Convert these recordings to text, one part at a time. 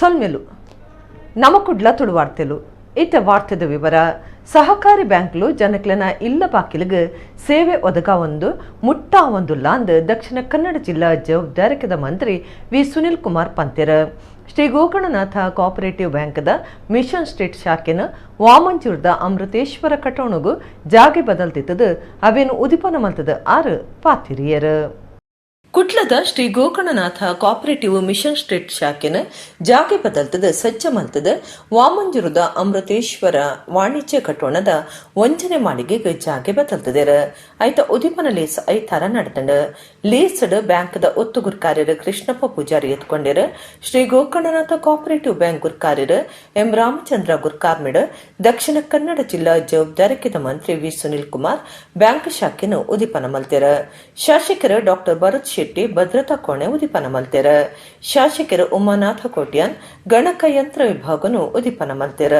ಸೊಲ್ಮೆಲು ನಮಕುಡ್ಲ ತುಳು ವಾರ್ತೆಲು ಇತ ವಾರ್ತೆದ ವಿವರ. ಸಹಕಾರಿ ಬ್ಯಾಂಕ್ಲು ಜನಕ್ಲೆನ ಇಲ್ಲ ಬಾಕಿಲಿಗೆ ಸೇವೆ ಒದಗ ಒಂದು ಮುಟ್ಟ ಒಂದುಲ್ಲ ಅಂದು ದಕ್ಷಿಣ ಕನ್ನಡ ಜಿಲ್ಲಾ ಜವಾಬ್ದಾರಿಕದ ಮಂತ್ರಿ ವಿ ಸುನಿಲ್ ಕುಮಾರ್ ಪಂತೆರ್. ಶ್ರೀ ಗೋಕರ್ಣನಾಥ ಕೋಆಪರೇಟಿವ್ ಬ್ಯಾಂಕ್ದ ಮಿಷನ್ ಸ್ಟ್ರೀಟ್ ಶಾಖೆನ ವಾಮಂಜೂರ್ದ ಅಮೃತೇಶ್ವರ ಕಟೋಣಗು ಜಾಗೆ ಬದಲ್ತಿತ್ತದು ಅವೇನು ಉದಿಪನ ಮಲ್ತದ ಆರು ಪಾತಿರಿಯರು. ಕುಟ್ಲದ Shri Gokarnanatha cooperative mission street ಶಾಖೆನ ಜಾಗೆ ಬದಲ್ತದ ಸಜ್ಜ ಮಲ್ತದ ವಾಮಂಜೂರದ ಅಮೃತೇಶ್ವರ ವಾಣಿಜ್ಯ ಕಟ್ಟೋಣದ ವಂಚನೆ ಮಾಳಿಗೆಗೆ ಜಾಗೆ ಬದಲ್ತದೇರ ಐತ ಉದಿಪನ ಲೇಸ್ ಐತಾರ ನಡತಂಡ ಲೇಸಡ್ ಬ್ಯಾಂಕ್ದ ಒತ್ತು ಗುರ್ಕಾರ್ಯರ ಕೃಷ್ಣಪ್ಪ ಪೂಜಾರಿ ಎತ್ಕೊಂಡಿರ ಶ್ರೀ ಗೋಕರ್ಣನಾಥ ಕೋಆಪರೇಟಿವ್ ಬ್ಯಾಂಕ್ ಗುರ್ಕಾರ್ಯರ ಎಂ ರಾಮಚಂದ್ರ ಗುರ್ಕಾರ್ಮಿಡ ದಕ್ಷಿಣ ಕನ್ನಡ ಜಿಲ್ಲಾ ಜವಾಬ್ದಾರಿಕದ ಮಂತ್ರಿ ವಿ ಸುನಿಲ್ ಕುಮಾರ್ ಬ್ಯಾಂಕ್ ಶಾಖೆನ ಉದಿಪನ ಮಲ್ತೆರ. ಶಾಸಕರ ಡಾಕ್ಟರ್ ಭರತ್ ಶೆಟ್ಟಿ ಭದ್ರತಾ ಕೋಣೆ ಉದಿಪನ ಮಲ್ತೆರ. ಶಾಸಕರು ಉಮಾನಾಥ ಕೋಟ್ಯಾನ್ ಗಣಕಯಂತ್ರ ವಿಭಾಗನು ಉದಿಪನ ಮಲ್ತೆರ.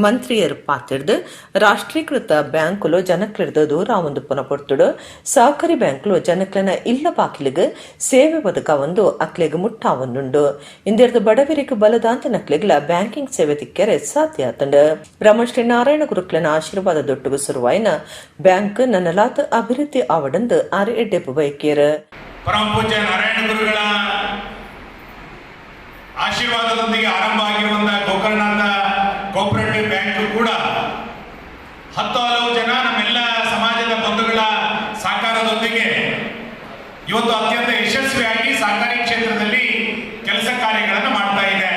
ಮಂತ್ರಿಯರು ಪಾತಿರ್ದು ರಾಷ್ಟ್ರೀಕೃತ ಬ್ಯಾಂಕುಲು ಜನಕ್ಲಿರ್ದು ದೂರ ಒಂದು ಪುನಪೊರ್ತುಡು ಸಹಕಾರಿ ಬ್ಯಾಂಕ್ಲು ಜನಕ್ಲನ ಇಲ್ಲ ಬಾಕಿಲಿಗೆ ಸೇವೆ ಒದಗ ಒಂದು ಅಕ್ಲೆಗೆ ಮುಟ್ಟ ಒಂದುಂಡು ಇಂದಿರ್ದು ಬಡವರಿಗೆ ಬಲದಾಂತ ನಕ್ಲಿಗ್ಲ ಬ್ಯಾಂಕಿಂಗ್ ಸೇವೆ ತಿಕ್ಕರೆ ಸಾಧ್ಯ ಆತಂಡು. ಬ್ರಹ್ಮಶ್ರೀ ನಾರಾಯಣ ಗುರುಕ್ಲನ ಆಶೀರ್ವಾದ ದೊಟ್ಟುಗು ಶುರುವಾಯಿನ ಬ್ಯಾಂಕ್ ನನ್ನಲಾತ ಅಭಿವೃದ್ಧಿ ಆವಡಂದು ಆರು ಎಡ್ಡೆಪ್ಪು ಬೈಕೇರು. ಪರಮ ಪೂಜ್ಯ ನಾರಾಯಣ ಗುರುಗಳ ಆಶೀರ್ವಾದದೊಂದಿಗೆ ಆರಂಭ ಆಗಿರುವಂತಹ ಗೋಕರ್ಣನಾಥ ಕೋಆಪರೇಟಿವ್ ಬ್ಯಾಂಕ್ ಕೂಡ ಹಲವು ಜನ ನಮ್ಮೆಲ್ಲ ಸಮಾಜದ ಬಂಧುಗಳ ಸಹಕಾರದೊಂದಿಗೆ ಇವತ್ತು ಅತ್ಯಂತ ಯಶಸ್ವಿಯಾಗಿ ಸಹಕಾರಿ ಕ್ಷೇತ್ರದಲ್ಲಿ ಕೆಲಸ ಕಾರ್ಯಗಳನ್ನು ಮಾಡ್ತಾ ಇದೆ.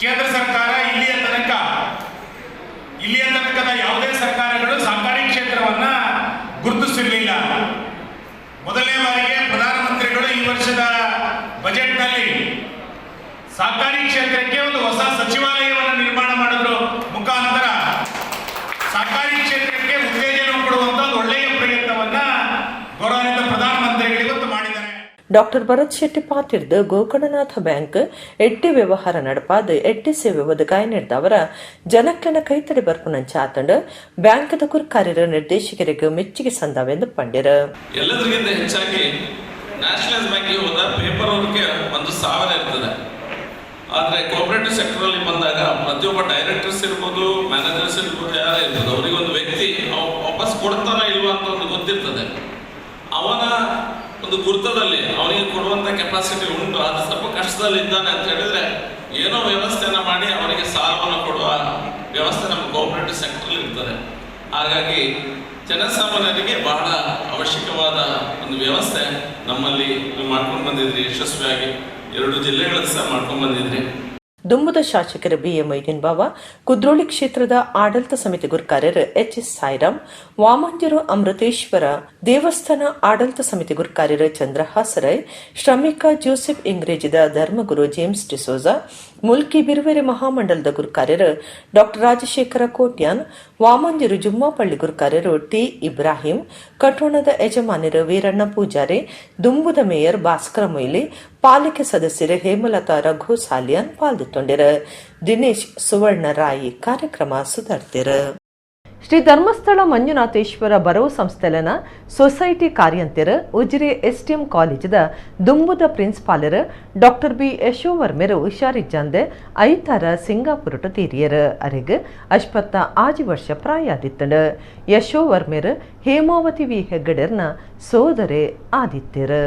ಕೇಂದ್ರ ಸರ್ಕಾರ ಇಲ್ಲಿಯ ತನಕದ ಯಾವುದೇ ಸರ್ಕಾರಗಳು ಸಹಕಾರಿ ಕ್ಷೇತ್ರವನ್ನ ಗುರುತಿಸಿರಲಿಲ್ಲ. ಮೊದಲನೇ ಬಾರಿಗೆ ಪ್ರಧಾನಮಂತ್ರಿಗಳು ಈ ವರ್ಷದ ಬಜೆಟ್ನಲ್ಲಿ ಸಹಕಾರಿ ಕ್ಷೇತ್ರಕ್ಕೆ ಒಂದು ಹೊಸ ಸಚಿವಾಲಯವನ್ನು ನಿರ್ಮಾಣ ಮಾಡೋದ್ರ ಮುಖಾಂತರ ಸಹಕಾರಿ ಕ್ಷೇತ್ರಕ್ಕೆ ಉತ್ತೇಜನ ಕೊಡುವಂತ ಒಂದು ಒಳ್ಳೆಯ ಪ್ರಯತ್ನವನ್ನ ಗೌರವಾನ್ವಿತ ಪ್ರಧಾನಮಂತ್ರಿಗಳು ಇವತ್ತು ಮಾಡಿದ್ದಾರೆ. ಡಾಕ್ಟರ್ ಭರತ್ ಶೆಟ್ಟಿ ಪಾತಿರ್ದು ಗೋಕರ್ಣನಾಥ ಬ್ಯಾಂಕ್ ಎಡ್ಡೆ ವ್ಯವಹಾರ ನಡಪಾದ ಎಡ್ಡೆ ಸೇವೆ ಒದಗಾಯ ನೀಡಿದವರ ಜನಕ್ಲನ ಕೈತಡೆ ಬರ್ಪುನಂಚ ಆತಂಡ ಬ್ಯಾಂಕದ ಕುರ್ಕಾರ್ಯರ ನಿರ್ದೇಶಕರಿಗೆ ಮೆಚ್ಚುಗೆ ಸಂದಾವೆಂದು ಪಂಡ್ಯರ. ಎಲ್ಲದಕ್ಕಿಂತ ಹೆಚ್ಚಾಗಿ ನ್ಯಾಷನಲೈಸ್ ಬ್ಯಾಂಕಿಗೆ ಹೋದ ಪೇಪರ್ ವರ್ಕ್ಗೆ 1,000 ಇರ್ತದೆ. ಆದರೆ ಕೋಆಪರೇಟಿವ್ ಸೆಕ್ಟರಲ್ಲಿ ಬಂದಾಗ ಪ್ರತಿಯೊಬ್ಬ ಡೈರೆಕ್ಟರ್ಸ್ ಇರ್ಬೋದು, ಮ್ಯಾನೇಜರ್ಸ್ ಇರ್ಬೋದು, ಯಾರೇ ಇರ್ಬೋದು, ಅವರಿಗೊಂದು ವ್ಯಕ್ತಿ ವಾಪಸ್ ಕೊಡ್ತಾನ ಇಲ್ವಾ ಅಂತ ಒಂದು ಗೊತ್ತಿರ್ತದೆ. ಅವನ ಒಂದು ಗುರುತದಲ್ಲಿ ಅವನಿಗೆ ಕೊಡುವಂಥ ಕೆಪಾಸಿಟಿ ಉಂಟು. ಅದು ಸ್ವಲ್ಪ ಕಷ್ಟದಲ್ಲಿ ಇದ್ದಾನೆ ಅಂತ ಹೇಳಿದ್ರೆ ಏನೋ ವ್ಯವಸ್ಥೆನ ಮಾಡಿ ಅವನಿಗೆ ಸಾಲವನ್ನು ಕೊಡುವ ವ್ಯವಸ್ಥೆ ನಮ್ಮ ಕೋಆಪರೇಟಿವ್ ಸೆಕ್ಟರಲ್ಲಿ ಇರ್ತದೆ. ಹಾಗಾಗಿ ಜನಸಾಮಾನ್ಯರಿಗೆ ಬಹಳ ಅವಶ್ಯಕವಾದ ಒಂದು ವ್ಯವಸ್ಥೆ ನಮ್ಮಲ್ಲಿ ಮಾಡ್ಕೊಂಡು ಬಂದಿದ್ರಿ. ಯಶಸ್ವಿಯಾಗಿ 2 ಜಿಲ್ಲೆಗಳಲ್ಲಿ ಸಹ ಮಾಡ್ಕೊಂಡು ಬಂದಿದ್ರಿ. ದುಂಬುದ ಶಾಸಕರ ಬಿ.ಎ. ಮೊಯ್ದೀನ್ ಬಾವ, ಕುದ್ರೋಳಿ ಕ್ಷೇತ್ರದ ಆಡಳಿತ ಸಮಿತಿ ಗುರ್ಕಾರ್ಯರು ಎಚ್.ಎಸ್. ಸಾಯಿರಾಮ್, ವಾಮಂಜೂರು ಅಮೃತೇಶ್ವರ ದೇವಸ್ಥಾನ ಆಡಳಿತ ಸಮಿತಿ ಗುರ್ಕಾರ್ಯರು ಚಂದ್ರಹಾಸರೈ, ಶ್ರಮಿಕ ಜೋಸೆಫ್ ಇಂಗ್ರೇಜಿದ ಧರ್ಮಗುರು ಜೇಮ್ಸ್ ಡಿಸೋಜಾ, ಮುಲ್ಕಿ ಬಿರುವೆರೆ ಮಹಾಮಂಡಲದ ಗುರ್ಕಾರ್ಯರು ಡಾಕ್ಟರ್ ರಾಜಶೇಖರ ಕೋಟ್ಯಾನ್, ವಾಮಂಜೂರು ಜುಮ್ಮಾಪಳ್ಳಿ ಗುರ್ಕಾರ್ಯರು ಟಿ. ಇಬ್ರಾಹಿಂ, ಕಟೋಣದ ಯಜಮಾನರು ವೀರಣ್ಣ ಪೂಜಾರಿ, ದುಂಬುದ ಮೇಯರ್ ಭಾಸ್ಕರ ಮೊಯ್ಲಿ, ಪಾಲಿಕೆ ಸದಸ್ಯರು ಹೇಮಲತಾ ರಘು ಸಾಲಿಯಾನ್ ಪಾಲ್ಗೊಂಡಿರ. ದಿನೇಶ್ ಸುವರ್ಣ ರಾಯಿ ಕಾರ್ಯಕ್ರಮ ಸುಧಾರ್ತಿರ. ಶ್ರೀ ಧರ್ಮಸ್ಥಳ ಮಂಜುನಾಥೇಶ್ವರ ಬರವು ಸಂಸ್ಥೆಲನ ಸೊಸೈಟಿ ಕಾರ್ಯಂತಿರ ಉಜಿರೆ ಎಸ್ಟಿಎಂ ಕಾಲೇಜದ ದುಂಬುದ ಪ್ರಿನ್ಸಿಪಾಲರ್ ಡಾಕ್ಟರ್ ಬಿ ಯಶೋವರ್ಮೆರು ಹುಷಾರಿಜ್ಜಂದೆ ಐತಾರ ಸಿಂಗಾಪುರಟು ತೀರಿಯರು ಅರೆಗೆ 56 ವರ್ಷ ಪ್ರಾಯಾದಿತ್ತಂಡ. ಯಶೋವರ್ಮೆರು ಹೇಮಾವತಿ ವಿ ಹೆಗ್ಗಡರ್ನ ಸೋದರೆ ಆದಿತ್ಯರು.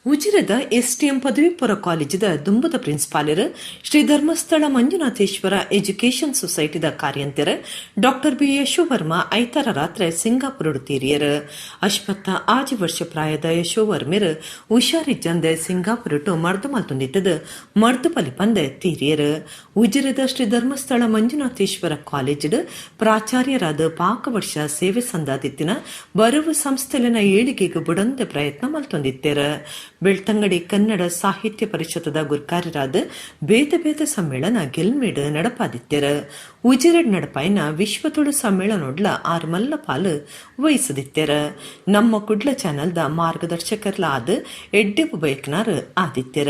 ಉಜಿರದ ಎಸ್ಟಿಎಂ ಪದವಿ ಪೂರ್ವ ಕಾಲೇಜದ ದುಂಬುದ ಪ್ರಿನ್ಸಿಪಾಲರ್ ಶ್ರೀ ಧರ್ಮಸ್ಥಳ ಮಂಜುನಾಥೇಶ್ವರ ಎಜುಕೇಷನ್ ಸೊಸೈಟಿದ ಕಾರ್ಯಂತರ ಡಾಕ್ಟರ್ ಬಿ ಯಶೋವರ್ಮ ಐತಾರ ರಾತ್ರಿ ಸಿಂಗಾಪುರ ತೀರಿಯರು. 56 ವರ್ಷ ಪ್ರಾಯದ ಯಶೋವರ್ಮೆರು ಹುಷಾರಿಜ್ಜಂದೆ ಸಿಂಗಾಪುರಟು ಮರ್ದು ಮಲ್ತೊಂದಿತ್ತದ ಮರ್ದು ಪಲಿಪಂದೆ ತೀರಿಯರು. ಉಜಿರದ ಶ್ರೀ ಧರ್ಮಸ್ಥಳ ಮಂಜುನಾಥೇಶ್ವರ ಕಾಲೇಜದ ಪ್ರಾಚಾರ್ಯರಾದ ಪಾಕ ವರ್ಷ ಸೇವೆ ಸಂದಾದಿತ್ತಿನ ಬರವು ಸಂಸ್ಥೆಲಿನ ಏಳಿಗೆಗೆ ಬುಡಂದೆ ಪ್ರಯತ್ನ ಮಲ್ತೊಂದಿತ್ತೇರ. ಬೆಳ್ತಂಗಡಿ ಕನ್ನಡ ಸಾಹಿತ್ಯ ಪರಿಷತ್ತದ ಗುರ್ಕಾರ್ಯರಾದ ಬೇತೆ ಬೇತೆ ಸಮ್ಮೇಳನ ಗೆಲ್ಮೇಡ್ ನಡಪಾದಿತ್ಯರ. ಉಜಿರೆಡ್ ನಡಪಾಯಿನ ವಿಶ್ವ ತುಳು ಸಮ್ಮೇಳನೋಡ್ಲ 6 ಮಲ್ಲ ಪಾಲು ವಹಿಸದಿತ್ಯರ. ನಮ್ಮ ಕುಡ್ಲ ಚಾನಲ್ದ ಮಾರ್ಗದರ್ಶಕರ್ಲಾದ ಎಡ್ಡೆಪ್ಪು ಬೈಕ್ನಾರ್ ಆದಿತ್ಯರ.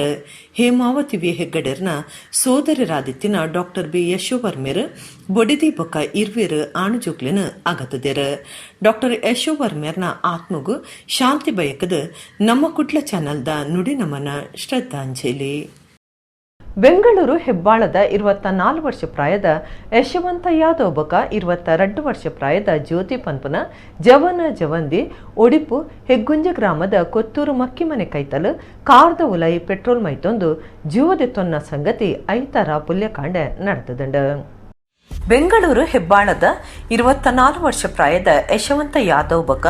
ಹೇಮಾವತಿ ವಿ ಹೆಗ್ಗಡರ್ನ ಸೋದರರಾದಿತ್ಯನ ಡಾಕ್ಟರ್ ಬಿ ಯಶೋವರ್ಮೆರ್ ಬೊಡಿದಿ ಬೊಕ್ಕ ಇರ್ವೇರು ಆಣುಜೋಕ್ಲಿನ ಆಗತದೇರು. ಡಾಕ್ಟರ್ ಯಶೋವರ್ಮ್ಯರ್ನ ಆತ್ಮಗೂ ಶಾಂತಿ ಬಯಕದ ನಮ್ಮ ಕುಡ್ಲ ಚಾನಲ್ದ ನುಡಿ ನಮನ ಶ್ರದ್ಧಾಂಜಲಿ. ಬೆಂಗಳೂರು ಹೆಬ್ಬಾಳದ 24 ವರ್ಷ ಪ್ರಾಯದ ಯಶವಂತ ಯಾದವ್ ಬೊಕ 22 ವರ್ಷ ಪ್ರಾಯದ ಜ್ಯೋತಿ ಪನ್ಪುನ ಜವನ ಜವಂದಿ ಒಡಿಪು ಹೆಗ್ಗುಂಜ ಗ್ರಾಮದ ಕೊತ್ತೂರು ಮಕ್ಕಿಮನೆ ಕೈತಲು ಕಾರ್ದ ಉಲೈ ಪೆಟ್ರೋಲ್ ಮೈತೊಂದು ಜೀವದೆತ್ತೊನ್ನ ಸಂಗತಿ ಐತರ ಪುಲ್ಯಕಾಂಡ ನಡೆತದಂಡ. ಬೆಂಗಳೂರು ಹೆಬ್ಬಾಳದ 24 ವರ್ಷ ಪ್ರಾಯದ ಯಶವಂತ ಯಾದವ್ ಬೊಕ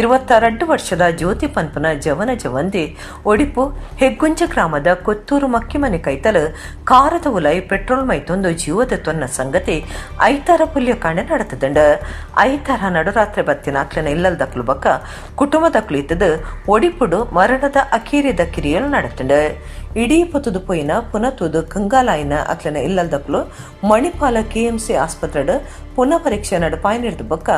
22 ವರ್ಷದ ಜ್ಯೋತಿ ಪನ್ಪನ ಜವನ ಜವಂದಿ ಒಡಿಪು ಹೆಗ್ಗುಂಜ ಗ್ರಾಮದ ಕೊತ್ತೂರು ಮಕ್ಕಿಮನೆ ಕೈತಲು ಕಾರದ ಉಲೈ ಪೆಟ್ರೋಲ್ ಮೈತೊಂದು ಜೀವದ ತೊನ್ನ ಸಂಗತಿ ಐತಾರ ಪುಲ್ಯಕಾಂಡ ನಡೆತದಂಡ. ಐತಾರ ನಡುರಾತ್ರಿ ಬತ್ತಿನಾಕ್ಲನ ಇಲ್ಲಲ್ದಕ್ಲು ಬೊಕ ಕುಟುಂಬದಕ್ಲು ಇತ್ತದು ಒಡಿಪುಡು ಮರಣದ ಅಕೀರಿದ ಕಿರಿಯಲು ನಡೆತಂಡ. ಇಡೀ ಪೊತ್ತುದು ಪೊಯ್ನ ಪುನತುದು ಕಂಗಾಲಾಯಿನ ಅಕ್ಲನ ಇಲ್ಲಲ್ದಕ್ಲು ಮಣಿಪಾಲ KMC ಆಸ್ಪತ್ರೆಡ್ ಪುನಃ ಪರೀಕ್ಷೆ ನಡಪಾಯನಿರ್ದ ಬೊಕ್ಕ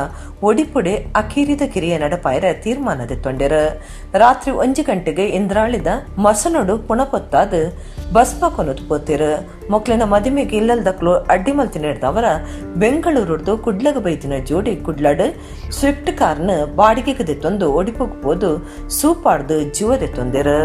ಒಡಿಪುಡೆ ಅಕೀರಿದ ಕಿರಿಯ ನಡಪಾಯರ ತೀರ್ಮಾನದ ತೊಂಡೆರು. ರಾತ್ರಿ 1 ಗಂಟೆಗೆ ಇಂದ್ರಾಳಿದ ಮಸನೊಡು ಪುನಪೊತ್ತಾದ ಬಸ್ಪ ಕೊನದು ಪೋತಿರು. ಮೊಕ್ಲಿನ ಮದಿಮೆಗೆ ಇಲ್ಲಲ್ದಕ್ಲು ಅಡ್ಡಿ ಮಲ್ತಿ ನಡೆದವರ ಬೆಂಗಳೂರುಡ್ದು ಕುಡ್ಲಗ ಬೈದಿನ ಜೋಡಿ ಕುಡ್ಲಾಡ್ ಸ್ವಿಫ್ಟ್ ಕಾರ್ನ ಬಾಡಿಗೆಗೆ ತೊಂದು ಒಡಿಪುಗ್ ಹೋದು ಸೂಪಾಡ್ದು ಜೀವದೆ ತೊಂದರು.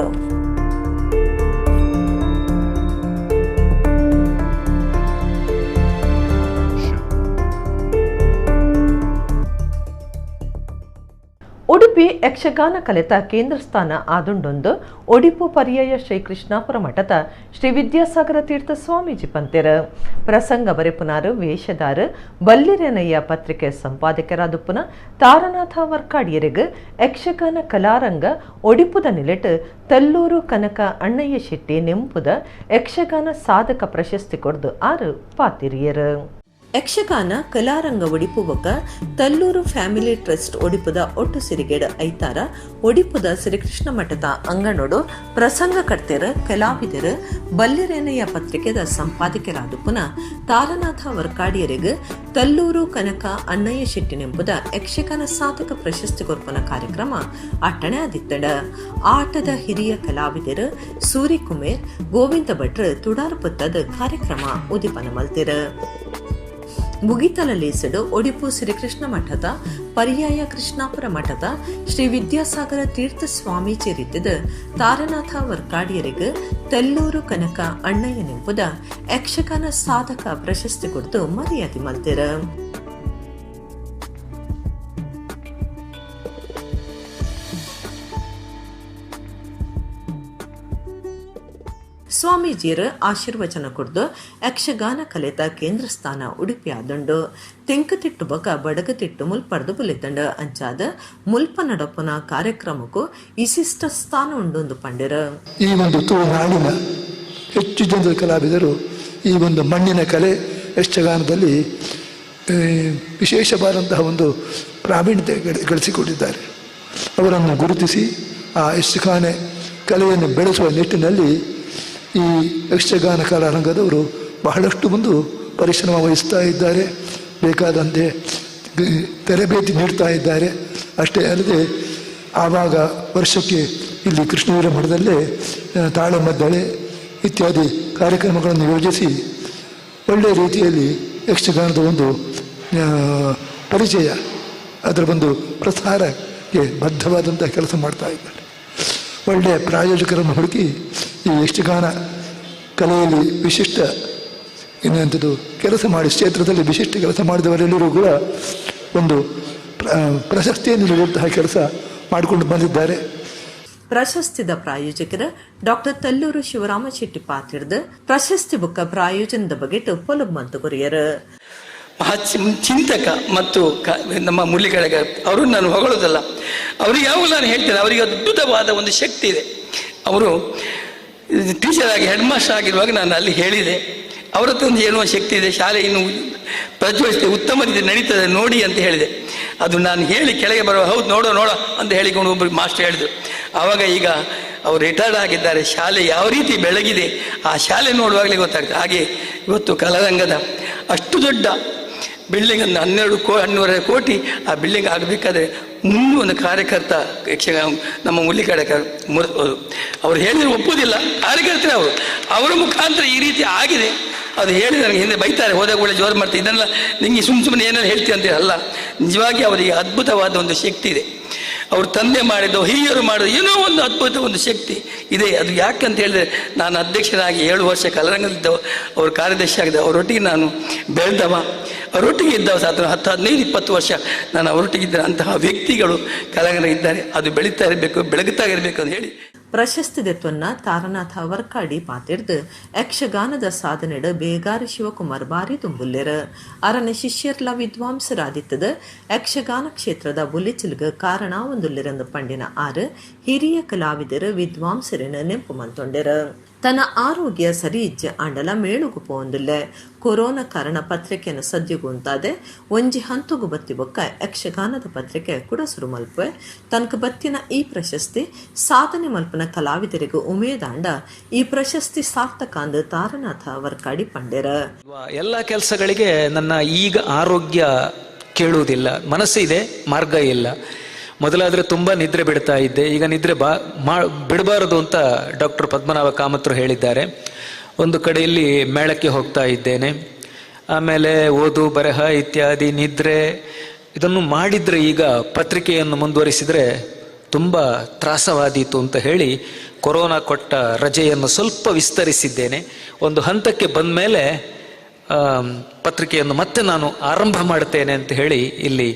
ಉಡುಪಿ ಯಕ್ಷಗಾನ ಕಲೆತ ಕೇಂದ್ರ ಸ್ಥಾನ ಆದುಂಡೊಂದು ಒಡಿಪು ಪರ್ಯಾಯ ಶ್ರೀಕೃಷ್ಣಾಪುರ ಮಠದ ಶ್ರೀ ವಿದ್ಯಾಸಾಗರ ತೀರ್ಥ ಸ್ವಾಮೀಜಿ ಪಂತೆರ ಪ್ರಸಂಗ ಬರೆಪುನಾರು ವೇಷದಾರ ಬಲ್ಲಿರೆನಯ್ಯ ಪತ್ರಿಕೆ ಸಂಪಾದಕರಾದುಪ್ಪುನ ತಾರನಾಥ ವರ್ಕಾಡಿಯರಿಗೆ ಯಕ್ಷಗಾನ ಕಲಾರಂಗ ಒಡಿಪುದ ನಿಲೆಟ್ ತಲ್ಲೂರು ಕನಕ ಅಣ್ಣಯ್ಯ ಶೆಟ್ಟಿ ನೆಂಪುದ ಯಕ್ಷಗಾನ ಸಾಧಕ ಪ್ರಶಸ್ತಿ ಕೊಡ್ದು 6 ಪಾತಿರಿಯರು. ಯಕ್ಷಗಾನ ಕಲಾರಂಗ ಒಡಿಪು ಬೊಕ ತಲ್ಲೂರು ಫ್ಯಾಮಿಲಿ ಟ್ರಸ್ಟ್ ಒಡಿಪುದ ಒಟ್ಟು ಸಿರಿಗೇಡ ಐತಾರ ಒಡಿಪುದ ಶ್ರೀಕೃಷ್ಣ ಮಠದ ಅಂಗನೋಡು ಪ್ರಸಂಗ ಕರ್ತೆರ ಕಲಾವಿದರು ಬಲ್ಲಿರೇನಯ್ಯ ಪತ್ರಿಕೆದ ಸಂಪಾದಕರಾದ ಪುನಃ ತಾರನಾಥ ವರ್ಕಾಡಿಯರಿಗೆ ತಲ್ಲೂರು ಕನಕ ಅಣ್ಣಯ್ಯ ಶೆಟ್ಟಿನೆಂಬುದ ಯಕ್ಷಗಾನ ಸಾಧಕ ಪ್ರಶಸ್ತಿ ಕೊರ್ಪನ ಕಾರ್ಯಕ್ರಮ ಅಟ್ಟಣೆ ಆದಿತ್ತಡ. ಆಟದ ಹಿರಿಯ ಕಲಾವಿದರು ಸೂರಿಕುಮೇರ್ ಗೋವಿಂದ ಭಟ್ರು ತುಡಾರ್ಪುತ್ತದ ಕಾರ್ಯಕ್ರಮ ಉದಿಪನ ಮಲ್ತಿರ. ಮುಗಿತಲಲೇಸಡು ಒಡಿಪು ಶ್ರೀಕೃಷ್ಣ ಮಠದ ಪರ್ಯಾಯ ಕೃಷ್ಣಾಪುರ ಮಠದ ಶ್ರೀ ವಿದ್ಯಾಸಾಗರ ತೀರ್ಥ ಸ್ವಾಮೀಜಿ ರೀತಿದ ತಾರನಾಥ ವರ್ಕಾಡಿಯರಿಗೆ ತಲ್ಲೂರು ಕನಕ ಅಣ್ಣಯ್ಯನೆಂಬುದ ಯಕ್ಷಗಾನ ಸಾಧಕ ಪ್ರಶಸ್ತಿ ಕೊಡ್ದು ಮರ್ಯಾದೆ ಮಲ್ತಿರ. ಸ್ವಾಮೀಜಿಯರ ಆಶೀರ್ವಚನ ಕೊಡ್ದು ಯಕ್ಷಗಾನ ಕಲೆತ ಕೇಂದ್ರ ಸ್ಥಾನ ಉಡುಪಿ ಆದಂಡು ತೆಂಕತಿಟ್ಟು ಬೊಕ ಬಡಗತಿಟ್ಟು ಮುಲ್ಪಡ್ದು ಬುಲಿತಂಡ ಅಂಚಾದ ಮುಲ್ಪ ನಡಪನ ಕಾರ್ಯಕ್ರಮಕ್ಕೂ ವಿಶಿಷ್ಟ ಸ್ಥಾನ ಉಂಡೊಂದು ಪಂಡಿರ. ಈ ಒಂದು ನಾಡಿನ ಹೆಚ್ಚು ಜನರ ಕಲಾವಿದರು ಈ ಒಂದು ಮಣ್ಣಿನ ಕಲೆ ಯಕ್ಷಗಾನದಲ್ಲಿ ವಿಶೇಷವಾದಂತಹ ಒಂದು ಪ್ರಾವೀಣ್ಯತೆ ಗಳಿಸಿಕೊಂಡಿದ್ದಾರೆ. ಅವರನ್ನು ಗುರುತಿಸಿ ಆ ಯಕ್ಷಗಾನ ಕಲೆಯನ್ನು ಬೆಳೆಸುವ ನಿಟ್ಟಿನಲ್ಲಿ ಈ ಯಕ್ಷಗಾನ ಕಲಾರಂಗದವರು ಬಹಳಷ್ಟು ಒಂದು ಪರಿಶ್ರಮ ವಹಿಸ್ತಾ ಇದ್ದಾರೆ, ಬೇಕಾದಂತೆ ತರಬೇತಿ ನೀಡ್ತಾ ಇದ್ದಾರೆ. ಅಷ್ಟೇ ಅಲ್ಲದೆ ಆವಾಗ ವರ್ಷಕ್ಕೆ ಇಲ್ಲಿ ಕೃಷ್ಣವೀರ ಮಠದಲ್ಲೇ ತಾಳಮದ್ದಳೆ ಇತ್ಯಾದಿ ಕಾರ್ಯಕ್ರಮಗಳನ್ನು ಯೋಜಿಸಿ ಒಳ್ಳೆಯ ರೀತಿಯಲ್ಲಿ ಯಕ್ಷಗಾನದ ಒಂದು ಪರಿಚಯ, ಅದರ ಒಂದು ಪ್ರಸಾರಕ್ಕೆ ಬದ್ಧವಾದಂಥ ಕೆಲಸ ಮಾಡ್ತಾ ಇದ್ದಾರೆ. ಒಳ್ಳೆಯ ಪ್ರಾಯೋಜಕರನ್ನು ಹುಡುಕಿ ಈ ಯಕ್ಷಗಾನ ಕಲೆಯಲ್ಲಿ ವಿಶಿಷ್ಟ ಇನ್ನಂಥದ್ದು ಕೆಲಸ ಮಾಡಿ ಕ್ಷೇತ್ರದಲ್ಲಿ ವಿಶಿಷ್ಟ ಕೆಲಸ ಮಾಡಿದವರೆಲ್ಲರೂ ಕೂಡ ಒಂದು ಪ್ರಶಸ್ತಿಯನ್ನು ನೀಡುವಂತಹ ಕೆಲಸ ಮಾಡಿಕೊಂಡು ಬಂದಿದ್ದಾರೆ. ಪ್ರಶಸ್ತಿದ ಪ್ರಾಯೋಜಕರ ಡಾಕ್ಟರ್ ತಲ್ಲೂರು ಶಿವರಾಮ ಶೆಟ್ಟಿ ಪಾತಿರ್ದ ಪ್ರಶಸ್ತಿ ಬುಕ್ಕ ಪ್ರಾಯೋಜನದ ಬಗೆಟ್ ಪೊಲಬ್ ಮಂತು ಕೊರಿಯರು. ಚಿಂತಕ ಮತ್ತು ನಮ್ಮ ಮುರಳಿಗಳೆಗ ಅವರು ನಾನು ಹೊಗಳೋದಲ್ಲ, ಅವರಿಗೆ ಯಾವಾಗ ನಾನು ಹೇಳ್ತೇನೆ, ಅವರಿಗೆ ಅದ್ಭುತವಾದ ಒಂದು ಶಕ್ತಿ ಇದೆ. ಅವರು ಟೀಚರ್ ಆಗಿ ಹೆಡ್ ಮಾಸ್ಟರ್ ಆಗಿರುವಾಗ ನಾನು ಅಲ್ಲಿ ಹೇಳಿದೆ, ಅವರ ಹತ್ರ ಒಂದು ಏನೋ ಶಕ್ತಿ ಇದೆ, ಶಾಲೆ ಇನ್ನು ಪ್ರಜ್ವಲಿಸ್ತದೆ, ಉತ್ತಮ ರೀತಿ ನಡೀತದೆ ನೋಡಿ ಅಂತ ಹೇಳಿದೆ. ಅದು ನಾನು ಹೇಳಿ ಕೆಳಗೆ ಬರುವ ಹೌದು ನೋಡೋ ಅಂತ ಹೇಳಿಕೊಂಡು ಒಬ್ಬರು ಮಾಸ್ಟರ್ ಹೇಳಿದರು. ಆವಾಗ ಈಗ ಅವರು ರಿಟೈರ್ಡ್ ಆಗಿದ್ದಾರೆ. ಶಾಲೆ ಯಾವ ರೀತಿ ಬೆಳಗಿದೆ ಆ ಶಾಲೆ ನೋಡುವಾಗಲೇ ಗೊತ್ತಾಗ್ತದೆ. ಹಾಗೆ ಇವತ್ತು ಕಲಾರಂಗದ ಅಷ್ಟು ದೊಡ್ಡ ಬಿಲ್ಡಿಂಗ್ ಅನ್ನು 12 ಕೋಟಿ ಆ ಬಿಲ್ಡಿಂಗ್ ಆಗಬೇಕಾದ್ರೆ ಒಂದು ಕಾರ್ಯಕರ್ತ ಯಕ್ಷಗಾನ ನಮ್ಮ ಮುರಳಿಕಡೆ ಅವ್ರು ಹೇಳಿದ್ರೆ ಒಪ್ಪುವುದಿಲ್ಲ, ಕಾರ್ಯಕರ್ತರೇ ಅವರ ಮುಖಾಂತರ ಈ ರೀತಿ ಆಗಿದೆ. ಅದು ಹೇಳಿ ನನಗೆ ಹಿಂದೆ ಬೈತಾರೆ, ಹೋದಾಗ ಒಳ್ಳೆ ಜೋರು ಮಾಡ್ತಾರೆ, ಇದನ್ನೆಲ್ಲ ನಿಮಗೆ ಸುಮ್ಮನೆ ಏನಾದ್ರು ಹೇಳ್ತೀವಿ ಅಂತ ಅಲ್ಲ. ನಿಜವಾಗಿ ಅವರಿಗೆ ಅದ್ಭುತವಾದ ಒಂದು ಶಕ್ತಿ ಇದೆ. ಅವ್ರ ತಂದೆ ಮಾಡಿದ್ದು, ಹಿರಿಯರು ಮಾಡಿದ್ದು, ಏನೋ ಒಂದು ಅದ್ಭುತ ಒಂದು ಶಕ್ತಿ ಇದೆ. ಅದು ಯಾಕಂತ ಹೇಳಿದ್ರೆ, ನಾನು ಅಧ್ಯಕ್ಷನಾಗಿ 7 ವರ್ಷ ಕಲರಂಗದಲ್ಲಿದ್ದವ, ಅವ್ರ ಕಾರ್ಯದರ್ಶಿ ಆಗಿದ್ದ, ಅವರೊಟ್ಟಿಗೆ ನಾನು ಬೆಳೆದವ, ಅವರೊಟ್ಟಿಗೆ ಇದ್ದವ. 10, 15, 20 ವರ್ಷ ನಾನು ಅವರೊಟ್ಟಿಗಿದ್ದ ಅಂತಹ ವ್ಯಕ್ತಿಗಳು ಕಲರಂಗದಲ್ಲಿ ಇದ್ದಾರೆ. ಅದು ಬೆಳೀತಾ ಇರಬೇಕು, ಬೆಳಗುತ್ತಾ ಇರಬೇಕು ಅಂತ ಹೇಳಿ ಪ್ರಶಸ್ತಿ ದೆತ್ತೊನ್ನ ತಾರನಾಥ ವರ್ಕಾಡಿ ಪಾತಿರ್ದು ಯಕ್ಷಗಾನದ ಸಾಧನೆಡ ಬೇಗಾರ ಶಿವಕುಮಾರ್ ಬಾರಿ ತುಂಬುಲ್ಲೆರ. ಅರಣ್ಯ ಶಿಷ್ಯರ್ಲ ವಿದ್ವಾಂಸರಾದಿತ್ತದ ಯಕ್ಷಗಾನ ಕ್ಷೇತ್ರದ ಬುಲಿಚಿಲ್ಗ ಕಾರಣ ಒಂದುಲ್ಲೆರಂದು ಪಂಡಿನ ಆರು ಹಿರಿಯ ಕಲಾವಿದರು ವಿದ್ವಾಂಸರನ್ನು ನೆಂಪು ಮಂತೊಂಡೆರ. ತನ್ನ ಆರೋಗ್ಯ ಸರಿ ಇಜ್ಜೆ ಆಂಡಲ ಮೇಳುಗು ಪೋಂದಿಲ್ಲ. ಕೊರೋನಾ ಕಾರಣ ಪತ್ರಿಕೆಯನ್ನು ಸದ್ಯಗುಂತಾದೆ ಒಂಜಿ ಹಂತುಗು ಬತ್ತಿ ಬೊಕ್ಕ ಯಕ್ಷಗಾನದ ಪತ್ರಿಕೆ ಕುಡಸುರು ಮಲ್ಪೆ. ತನಕ ಬತ್ತಿನ ಈ ಪ್ರಶಸ್ತಿ ಸಾಧನೆ ಮಲ್ಪನ ಕಲಾವಿದರಿಗೂ ಉಮೇದಾಂಡ ಈ ಪ್ರಶಸ್ತಿ ಸಾರ್ಥಕ ಅಂದು ತಾರನಾಥ ವರ್ಕಾಡಿ ಪಂಡೆರ. ಎಲ್ಲ ಕೆಲಸಗಳಿಗೆ ನನ್ನ ಈಗ ಆರೋಗ್ಯ ಕೇಳುವುದಿಲ್ಲ, ಮನಸ್ಸು ಇದೆ, ಮಾರ್ಗ ಇಲ್ಲ. ಮೊದಲಾದರೆ ತುಂಬ ನಿದ್ರೆ ಬಿಡ್ತಾ ಇದ್ದೆ, ಈಗ ನಿದ್ರೆ ಬಿಡಬಾರದು ಅಂತ ಡಾಕ್ಟರ್ ಪದ್ಮನಾಭ ಕಾಮತ್ರು ಹೇಳಿದ್ದಾರೆ. ಒಂದು ಕಡೆಯಲ್ಲಿ ಮೇಳಕ್ಕೆ ಹೋಗ್ತಾ ಇದ್ದೇನೆ, ಆಮೇಲೆ ಓದು ಬರಹ ಇತ್ಯಾದಿ ನಿದ್ರೆ ಇದನ್ನು ಮಾಡಿದರೆ ಈಗ ಪತ್ರಿಕೆಯನ್ನು ಮುಂದುವರಿಸಿದರೆ ತುಂಬ ತ್ರಾಸವಾದೀತು ಅಂತ ಹೇಳಿ ಕೊರೋನಾ ಕೊಟ್ಟ ರಜೆಯನ್ನು ಸ್ವಲ್ಪ ವಿಸ್ತರಿಸಿದ್ದೇನೆ. ಒಂದು ಹಂತಕ್ಕೆ ಬಂದ ಮೇಲೆ ಪತ್ರಿಕೆಯನ್ನು ಮತ್ತೆ ನಾನು ಆರಂಭ ಮಾಡ್ತೇನೆ ಅಂತ ಹೇಳಿ ಇಲ್ಲಿ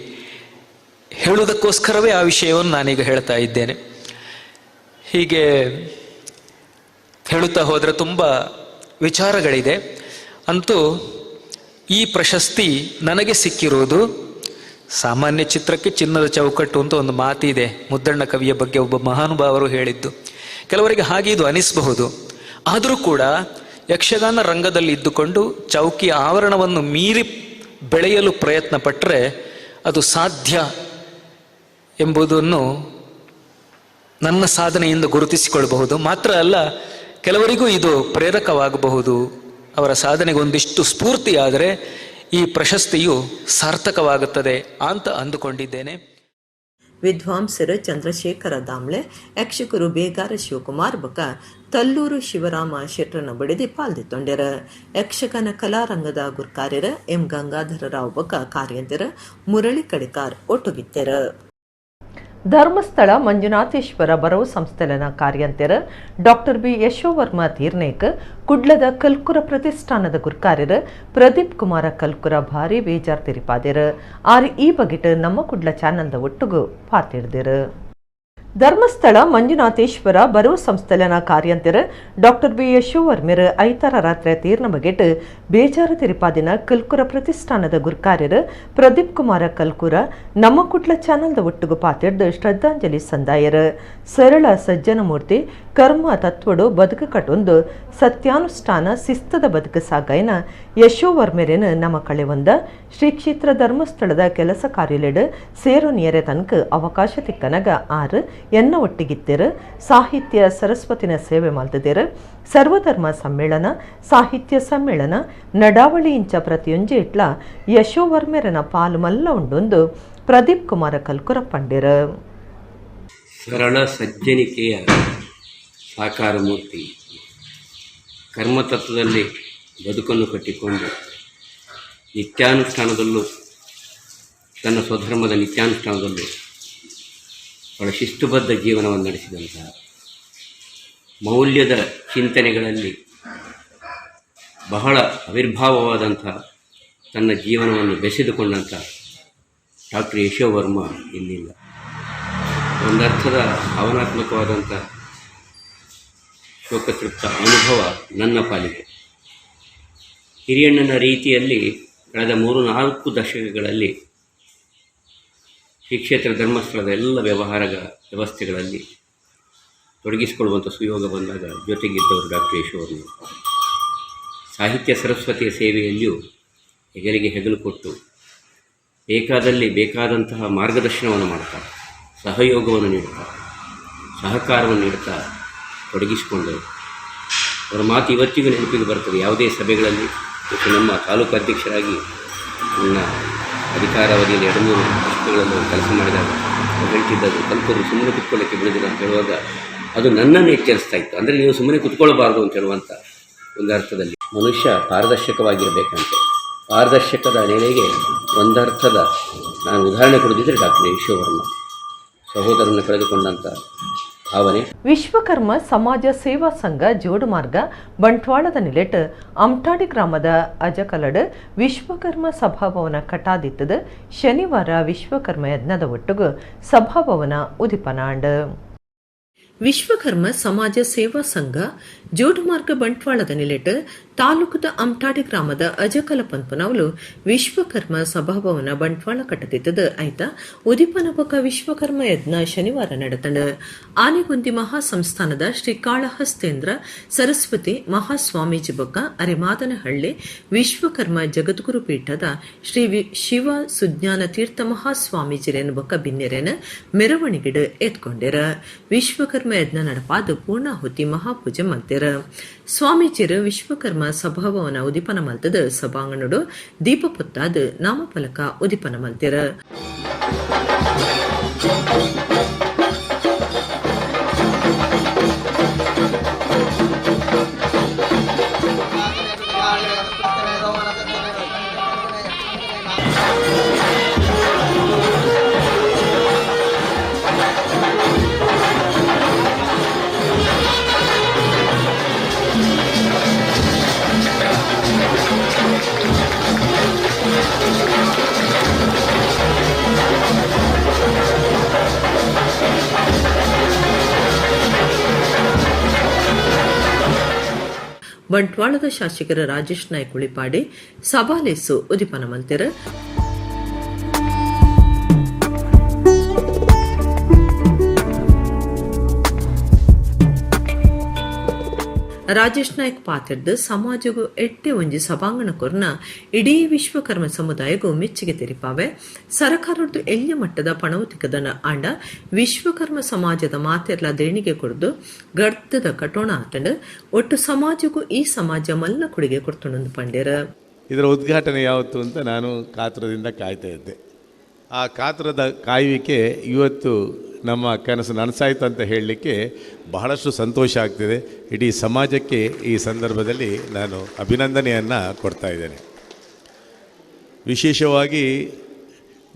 ಹೇಳುವುದಕ್ಕೋಸ್ಕರವೇ ಆ ವಿಷಯವನ್ನು ನಾನೀಗ ಹೇಳ್ತಾ ಇದ್ದೇನೆ. ಹೀಗೆ ಹೇಳುತ್ತಾ ಹೋದರೆ ತುಂಬ ವಿಚಾರಗಳಿದೆ. ಅಂತೂ ಈ ಪ್ರಶಸ್ತಿ ನನಗೆ ಸಿಕ್ಕಿರುವುದು ಸಾಮಾನ್ಯ ಚಿತ್ರಕ್ಕೆ ಚಿನ್ನದ ಚೌಕಟ್ಟು ಅಂತ ಒಂದು ಮಾತಿದೆ, ಮುದ್ದಣ್ಣ ಕವಿಯ ಬಗ್ಗೆ ಒಬ್ಬ ಮಹಾನುಭಾವರು ಹೇಳಿದ್ದು. ಕೆಲವರಿಗೆ ಹಾಗೆ ಇದು ಅನಿಸಬಹುದು. ಆದರೂ ಕೂಡ ಯಕ್ಷಗಾನ ರಂಗದಲ್ಲಿ ಇದ್ದುಕೊಂಡು ಚೌಕಿಯ ಆವರಣವನ್ನು ಮೀರಿ ಬೆಳೆಯಲು ಪ್ರಯತ್ನ ಪಟ್ಟರೆ ಅದು ಸಾಧ್ಯ ಎಂಬುದನ್ನು ನನ್ನ ಸಾಧನೆಯಿಂದ ಗುರುತಿಸಿಕೊಳ್ಳಬಹುದು. ಮಾತ್ರ ಅಲ್ಲ, ಕೆಲವರಿಗೂ ಇದು ಪ್ರೇರಕವಾಗಬಹುದು. ಅವರ ಸಾಧನೆಗೆ ಒಂದಿಷ್ಟು ಸ್ಫೂರ್ತಿಯಾದರೆ ಈ ಪ್ರಶಸ್ತಿಯು ಸಾರ್ಥಕವಾಗುತ್ತದೆ ಅಂತ ಅಂದುಕೊಂಡಿದ್ದೇನೆ. ವಿದ್ವಾಂಸರು ಚಂದ್ರಶೇಖರ ದಾಮ್ಲೆ, ಯಕ್ಷಕರು ಬೇಗಾರ ಶಿವಕುಮಾರ್ ಬೊಕ ತಲ್ಲೂರು ಶಿವರಾಮ ಶೆಟ್ರನ ಬಡಿದಿ ಪಾಲ್ದಿತ್ತೊಂಡೆರ. ಯಕ್ಷಗಾನ ಕಲಾರಂಗದ ಗುರ್ಕಾರ್ಯರ ಎಂ ಗಂಗಾಧರ ರಾವ್ ಬೊಕ ಕಾರ್ಯಂತರ ಮುರಳಿ ಕಡಿಕಾರ್ ಒಟ್ಟುಗಿತ್ತೆರ. ಧರ್ಮಸ್ಥಳ ಮಂಜುನಾಥೇಶ್ವರ ಬರವು ಸಂಸ್ಥೆಲನ ಕಾರ್ಯಂತರ ಡಾಕ್ಟರ್ ಬಿ ಯಶೋವರ್ಮ ತೀರ್ನೇಕ್, ಕುಡ್ಲದ ಕಲ್ಕುರ ಪ್ರತಿಷ್ಠಾನದ ಗುರ್ಕಾರ್ಯರ ಪ್ರದೀಪ್ ಕುಮಾರ ಕಲ್ಕುರ ಭಾರಿ ಬೇಜಾರ್ ತಿರಿಪಾದಿರ. ಆರು ಈ ಬಗೆಟ್ ನಮ್ಮ ಕುಡ್ಲ ಚಾನಲ್ದ ಒಟ್ಟುಗು ಪಾತಿಡ್ದಿರು. ಧರ್ಮಸ್ಥಳ ಮಂಜುನಾಥೇಶ್ವರ ಬರವು ಸಂಸ್ಥೆಲನ ಕಾರ್ಯಂತರ ಡಾಕ್ಟರ್ ಬಿ ಯಶೋವರ್ಮಿರ್ ಐತಾರ ರಾತ್ರಿ ತೀರ್ನ ಬಗೆಟ್ ಬೇಜಾರು ತಿರಿಪಾದಿನ ಕಲ್ಕುರ ಪ್ರತಿಷ್ಠಾನದ ಗುರ್ಕಾರ್ಯರ ಪ್ರದೀಪ್ ಕುಮಾರ ಕಲ್ಕುರ ನಮ್ಮ ಕುಡ್ಲ ಚಾನಲ್ದ ಒಟ್ಟುಗು ಪಾತಿಡ್ದು ಶ್ರದ್ಧಾಂಜಲಿ ಸಂದಾಯರ. ಸರಳ ಸಜ್ಜನ ಮೂರ್ತಿ ಕರ್ಮ ತತ್ವಡು ಬದುಕು ಕಟ್ಟೊಂದು ಸತ್ಯಾನುಷ್ಠಾನ ಶಿಸ್ತದ ಬದುಕು ಸಾಗೈನ ಯಶೋವರ್ಮೆರೇನು ನಮ್ಮ ಕಳೆ ಒಂದ ಶ್ರೀ ಕ್ಷೇತ್ರ ಧರ್ಮಸ್ಥಳದ ಕೆಲಸ ಕಾರ್ಯಲೆಡ್ ಸೇರು ನಿಯರೆ ತನಕ ಅವಕಾಶ ತಿಕ್ಕನಗ ಆರು ಎನ್ನ ಒಟ್ಟಿಗಿತ್ತೆರು. ಸಾಹಿತ್ಯ ಸರಸ್ವತಿನ ಸೇವೆ ಮಾಡ್ತಿದ್ದೇರು. ಸರ್ವಧರ್ಮ ಸಮ್ಮೇಳನ, ಸಾಹಿತ್ಯ ಸಮ್ಮೇಳನ, ನಡಾವಳಿ ಇಂಚ ಪ್ರತಿಯೊಂಜೆ ಇಟ್ಲ ಯಶೋವರ್ಮೆರನ ಪಾಲು ಮಲ್ಲ ಉಂಡೊಂದು ಪ್ರದೀಪ್ ಕುಮಾರ ಕಲ್ಕುರ ಪಂಡಿರ. ಸರಳ ಸಜ್ಜನಿಕೆಯ ಸಾಕಾರ ಮೂರ್ತಿ, ಕರ್ಮತತ್ವದಲ್ಲಿ ಬದುಕನ್ನು ಕಟ್ಟಿಕೊಂಡು ನಿತ್ಯಾನುಷ್ಠಾನದಲ್ಲೂ ತನ್ನ ಸ್ವಧರ್ಮದ ನಿತ್ಯಾನುಷ್ಠಾನದಲ್ಲೂ ಬಹಳ ಶಿಸ್ತುಬದ್ಧ ಜೀವನವನ್ನು ನಡೆಸಿದಂತಹ, ಮೌಲ್ಯದ ಚಿಂತನೆಗಳಲ್ಲಿ ಬಹಳ ಆವಿರ್ಭಾವವಾದಂಥ ತನ್ನ ಜೀವನವನ್ನು ಬೆಸೆದುಕೊಂಡಂಥ ಡಾಕ್ಟರ್ ಯಶೋವರ್ಮ ಇನ್ನಿಲ್ಲ. ಒಂದರ್ಥದ ಭಾವನಾತ್ಮಕವಾದಂಥ ಶೋಕತೃಪ್ತ ಅನುಭವ ನನ್ನ ಪಾಲಿಗೆ. ಹಿರಿಯಣ್ಣನ ರೀತಿಯಲ್ಲಿ ಕಳೆದ 3-4 ದಶಕಗಳಲ್ಲಿ ಶ್ರೀ ಕ್ಷೇತ್ರ ಧರ್ಮಸ್ಥಳದ ಎಲ್ಲ ವ್ಯವಸ್ಥೆಗಳಲ್ಲಿ ತೊಡಗಿಸಿಕೊಳ್ಳುವಂಥ ಸುಯೋಗ ಬಂದಾಗ ಜೊತೆಗಿದ್ದವರು ಡಾಕ್ಟರ್ ಯಶೋವರ್ಮ. ಸಾಹಿತ್ಯ ಸರಸ್ವತಿಯ ಸೇವೆಯಲ್ಲಿಯೂ ಹೆಗಲಿಗೆ ಹೆಗಲು ಕೊಟ್ಟು ಬೇಕಾದಲ್ಲಿ ಬೇಕಾದಂತಹ ಮಾರ್ಗದರ್ಶನವನ್ನು ಮಾಡ್ತಾರೆ, ಸಹಯೋಗವನ್ನು ನೀಡ್ತಾರೆ, ಸಹಕಾರವನ್ನು ನೀಡ್ತಾ ತೊಡಗಿಸಿಕೊಂಡರು. ಅವರ ಮಾತು ಇವತ್ತಿಗೂ ನೆನಪಿಗೆ ಬರ್ತದೆ. ಯಾವುದೇ ಸಭೆಗಳಲ್ಲಿ ನಮ್ಮ ತಾಲೂಕು ಅಧ್ಯಕ್ಷರಾಗಿ ನನ್ನ ಅಧಿಕಾರಾವಧಿಯಲ್ಲಿ 2-3 ವರ್ಷಗಳಲ್ಲಿ ಕೆಲಸ ಮಾಡಿದಾಗ ಹೇಳ್ತಿದ್ದದ್ದು, ಕಲ್ಕರು ಸುಮ್ಮನೆ ಕುತ್ಕೊಳ್ಳೋಕ್ಕೆ ಬಿಡೋದಿಲ್ಲ ಅಂತ ಹೇಳುವಾಗ ಅದು ನನ್ನನ್ನು ಎಚ್ಚರಿಸ್ತಾ ಇತ್ತು. ಅಂದರೆ ನೀವು ಸುಮ್ಮನೆ ಕುತ್ಕೊಳ್ಬಾರ್ದು ಅಂತ ಹೇಳುವಂಥ ಒಂದು ಅರ್ಥದಲ್ಲಿ ಮನುಷ್ಯ ಪಾರದರ್ಶಕವಾಗಿರಬೇಕಂತೆ. ಪಾರದರ್ಶಕದ ನೆಲೆಗೆ ಒಂದರ್ಥದ ನಾನು ಉದಾಹರಣೆ ಕೊಡದಿದ್ದರೆ ಡಾಕ್ಟರ್ ಈಶ್ವರನ ಸಹೋದರನ ಕಳೆದುಕೊಂಡಂಥ ಭಾವನೆ. ವಿಶ್ವಕರ್ಮ ಸಮಾಜ ಸೇವಾ ಸಂಘ ಜೋಡುಮಾರ್ಗ ಬಂಟ್ವಾಳದ ನಿಲೆಟ್ ಅಮ್ಟಾಡಿ ಗ್ರಾಮದ ಅಜಕಲಡ್ ವಿಶ್ವಕರ್ಮ ಸಭಾಭವನ ಕಟಾದಿತ್ತದ ಶನಿವಾರ ವಿಶ್ವಕರ್ಮ ಯಜ್ಞದ ಒಟ್ಟುಗು ಸಭಾಭವನ ಉದಿಪನಾಂಡ್. ವಿಶ್ವಕರ್ಮ ಸಮಾಜ ಸೇವಾ ಸಂಘ ಜೋಡುಮಾರ್ಗ ಬಂಟ್ವಾಳದ ನಿಲೆಟ್ ತಾಲೂಕದ ಅಮ್ಟಾಡಿ ಗ್ರಾಮದ ಅಜಕಲ ಪಂಪನವಲು ವಿಶ್ವಕರ್ಮ ಸಭಾಭವನ ಬಂಟ್ವಾಳ ಕಟ್ಟದಿದ್ದದ ಐತ ಉದಿಪನ ಬೊಕ್ಕ ವಿಶ್ವಕರ್ಮ ಯಜ್ಞ ಶನಿವಾರ ನಡೆತಂಡ. ಆನೆಗುಂದಿ ಮಹಾಸಂಸ್ಥಾನದ ಶ್ರೀ ಕಾಳಹಸ್ತೇಂದ್ರ ಸರಸ್ವತಿ ಮಹಾಸ್ವಾಮೀಜಿ ಬೊಕ್ಕ ಅರೆಮಾದನಹಳ್ಳಿ ವಿಶ್ವಕರ್ಮ ಜಗದ್ಗುರು ಪೀಠದ ಶ್ರೀ ಶಿವ ಸುಜ್ಞಾನ ತೀರ್ಥ ಮಹಾಸ್ವಾಮೀಜಿರೇನು ಬೊಕ್ಕ ಬಿನ್ನೆರೇನ ಮೆರವಣಿಗೆಡ್ ಎತ್ಕೊಂಡೆರ. ವಿಶ್ವಕರ್ಮ ಯಜ್ಞ ನಡಪಾದ ಪೂರ್ಣಾಹುತಿ ಮಹಾಪೂಜೆ ಮಲ್ತೆರ. ಸ್ವಾಮೀಜಿರು ವಿಶ್ವಕರ್ಮ ಸಭಾಭವನ ಉದಿಪನ ಮಲ್ತದ ಸಭಾಂಗಣಡು ದೀಪ ಪೊತ್ತಾದ ನಾಮಫಲಕ ಉದಿಪನ ಮಲ್ತೆರ. ಬಂಟ್ವಾಳದ ಶಾಸಕರ ರಾಜೇಶ್ ನಾಯ್ಕ ಉಳಿಪಾಡಿ ಸಭಾಲೇಸು ಉದಿಪನ ಮಲ್ತೆರ. ರಾಜೇಶ್ ನಾಯ್ಕ್ ಪಾತಿರ್ದು ಸಮಾಜಗೂ ಎಟ್ಟೆ ಒಂಜಿ ಸಭಾಂಗಣ ಕೊರ್ನ ಇಡೀ ವಿಶ್ವಕರ್ಮ ಸಮುದಾಯಗೂ ಮೆಚ್ಚುಗೆ ತೆರಿಪಾವೆ. ಸರಕಾರದ್ದು ಎಳ್ಯ ಮಟ್ಟದ ಪಣವತಿಕದ ಆಂಡ ವಿಶ್ವಕರ್ಮ ಸಮಾಜದ ಮಾತೆರ್ಲ ದೇಣಿಗೆ ಕೊಡ್ದು ಗಡ್ತದ ಕಟೋಣ ಆತಂಡ ಒಟ್ಟು ಸಮಾಜಗೂ ಈ ಸಮಾಜ ಮಲ್ಲ ಕೊಡುಗೆ ಕೊಡ್ತೊಂದು ಪಂಡ್ಯರ. ಇದರ ಉದ್ಘಾಟನೆ ಯಾವತ್ತು ಅಂತ ನಾನು ಕಾತುರದಿಂದ ಕಾಯ್ತಾ ಇದ್ದೆ. ಆ ಕಾತುರದ ಕಾಯುವಿಕೆ ಇವತ್ತು ನಮ್ಮ ಕನಸು ನನಸಾಯಿತು ಅಂತ ಹೇಳಲಿಕ್ಕೆ ಬಹಳಷ್ಟು ಸಂತೋಷ ಆಗ್ತಿದೆ. ಇಡೀ ಸಮಾಜಕ್ಕೆ ಈ ಸಂದರ್ಭದಲ್ಲಿ ನಾನು ಅಭಿನಂದನೆಯನ್ನು ಕೊಡ್ತಾ ಇದ್ದೇನೆ. ವಿಶೇಷವಾಗಿ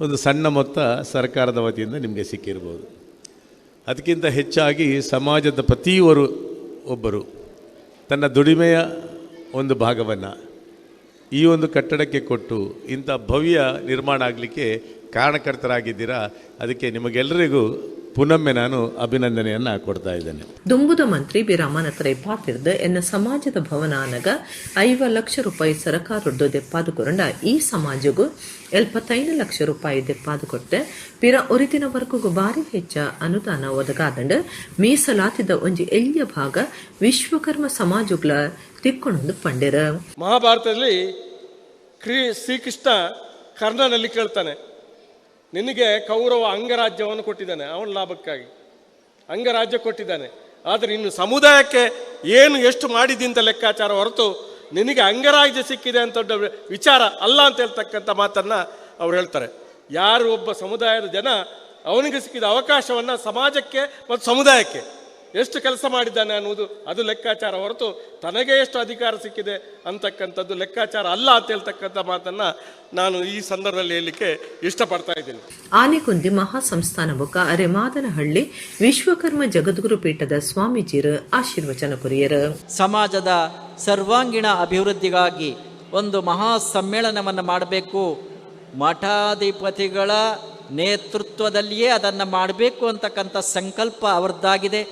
ಒಂದು ಸಣ್ಣ ಮೊತ್ತ ಸರ್ಕಾರದ ವತಿಯಿಂದ ನಿಮಗೆ ಸಿಕ್ಕಿರ್ಬೋದು. ಅದಕ್ಕಿಂತ ಹೆಚ್ಚಾಗಿ ಸಮಾಜದ ಒಬ್ಬರು ತನ್ನ ದುಡಿಮೆಯ ಒಂದು ಭಾಗವನ್ನು ಈ ಒಂದು ಕಟ್ಟಡಕ್ಕೆ ಕೊಟ್ಟು ಇಂಥ ಭವ್ಯ ನಿರ್ಮಾಣ ಆಗಲಿಕ್ಕೆ ಕಾರಣಕರ್ತರಾಗಿದ್ದೀರಾ. ಅದಕ್ಕೆ ನಿಮಗೆಲ್ಲರಿಗೂ ಪುನೊಮ್ಮೆ ನಾನು ಅಭಿನಂದನೆಯನ್ನು ಕೊಡ್ತಾ ಇದ್ದೇನೆ. ದುಂಬುದ ಮಂತ್ರಿ ಬಿ ರಾಮನತ್ರ ಪಾತಿರ್ದ ಎನ್ನ ಸಮಾಜದ ಭವನ ಆನಗ 5 ಲಕ್ಷ ರೂಪಾಯಿ ಸರಕಾರದ್ದು ದೆಪ್ಪಾದು ಕೊರಂಡ ಈ ಸಮಾಜಗೂ 75 ಲಕ್ಷ ರೂಪಾಯಿ ದೆಪ್ಪಾದು ಕೊಟ್ಟೆ ಪಿರ ಒರಿತಿನವರೆಗೂ ಭಾರಿ ಹೆಚ್ಚ ಅನುದಾನ ಒದಗಾದಂಡ ಮೀಸಲಾತಿದ ಒಂಜಿ ಎಳ್ಯ ಭಾಗ ವಿಶ್ವಕರ್ಮ ಸಮಾಜಗಳ ತಿಕ್ಕೊಂಡೊಂದು ಪಂಡೆರ. ಮಹಾಭಾರತದಲ್ಲಿ ಶ್ರೀಕೃಷ್ಣ ಕರ್ಣನಲ್ಲಿ ಕೇಳ್ತಾನೆ, ನಿನಗೆ ಕೌರವ ಅಂಗರಾಜ್ಯವನ್ನು ಕೊಟ್ಟಿದ್ದಾನೆ, ಅವನ ಲಾಭಕ್ಕಾಗಿ ಅಂಗರಾಜ್ಯ ಕೊಟ್ಟಿದ್ದಾನೆ. ಆದರೆ ಇನ್ನು ಸಮುದಾಯಕ್ಕೆ ಎಷ್ಟು ಮಾಡಿದಿ ಅಂತ ಲೆಕ್ಕಾಚಾರ ಹೊರತು ನಿನಗೆ ಅಂಗರಾಜ್ಯ ಸಿಕ್ಕಿದೆ ಅಂತ ದೊಡ್ಡ ವಿಚಾರ ಅಲ್ಲ ಅಂತ ಹೇಳ್ತಕ್ಕಂಥ ಮಾತನ್ನು ಅವ್ರು ಹೇಳ್ತಾರೆ. ಯಾರು ಒಬ್ಬ ಸಮುದಾಯದ ಜನ ಅವನಿಗೆ ಸಿಕ್ಕಿದ ಅವಕಾಶವನ್ನು ಸಮಾಜಕ್ಕೆ ಮತ್ತು ಸಮುದಾಯಕ್ಕೆ ಎಷ್ಟು ಕೆಲಸ ಮಾಡಿದ್ದಾನೆ ಅನ್ನುವುದು ಅದು ಲೆಕ್ಕಾಚಾರ ಹೊರತು ತನಗೆ ಎಷ್ಟು ಅಧಿಕಾರ ಸಿಕ್ಕಿದೆ ಅಂತಕ್ಕಂಥದ್ದು ಲೆಕ್ಕಾಚಾರ ಅಲ್ಲ ಅಂತ ಹೇಳ್ತಕ್ಕಂಥ ಮಾತನ್ನು ನಾನು ಈ ಸಂದರ್ಭದಲ್ಲಿ ಹೇಳಲಿಕ್ಕೆ ಇಷ್ಟಪಡ್ತಾ ಇದ್ದೀನಿ. ಆನೆಗುಂದಿ ಮಹಾಸಂಸ್ಥಾನ ಬೊಕ್ಕ ಅರೆಮಾದನಹಳ್ಳಿ ವಿಶ್ವಕರ್ಮ ಜಗದ್ಗುರು ಪೀಠದ ಸ್ವಾಮೀಜಿರು ಆಶೀರ್ವಚನ ಕೊರಿಯರು. ಸಮಾಜದ ಸರ್ವಾಂಗೀಣ ಅಭಿವೃದ್ಧಿಗಾಗಿ ಒಂದು ಮಹಾ ಸಮ್ಮೇಳನವನ್ನು ಮಾಡಬೇಕು, ಮಠಾಧಿಪತಿಗಳ ನೇತೃತ್ವದಲ್ಲಿಯೇ ಅದನ್ನು ಮಾಡಬೇಕು ಅಂತಕ್ಕಂಥ ಸಂಕಲ್ಪ ಅವರದ್ದಾಗಿದೆ.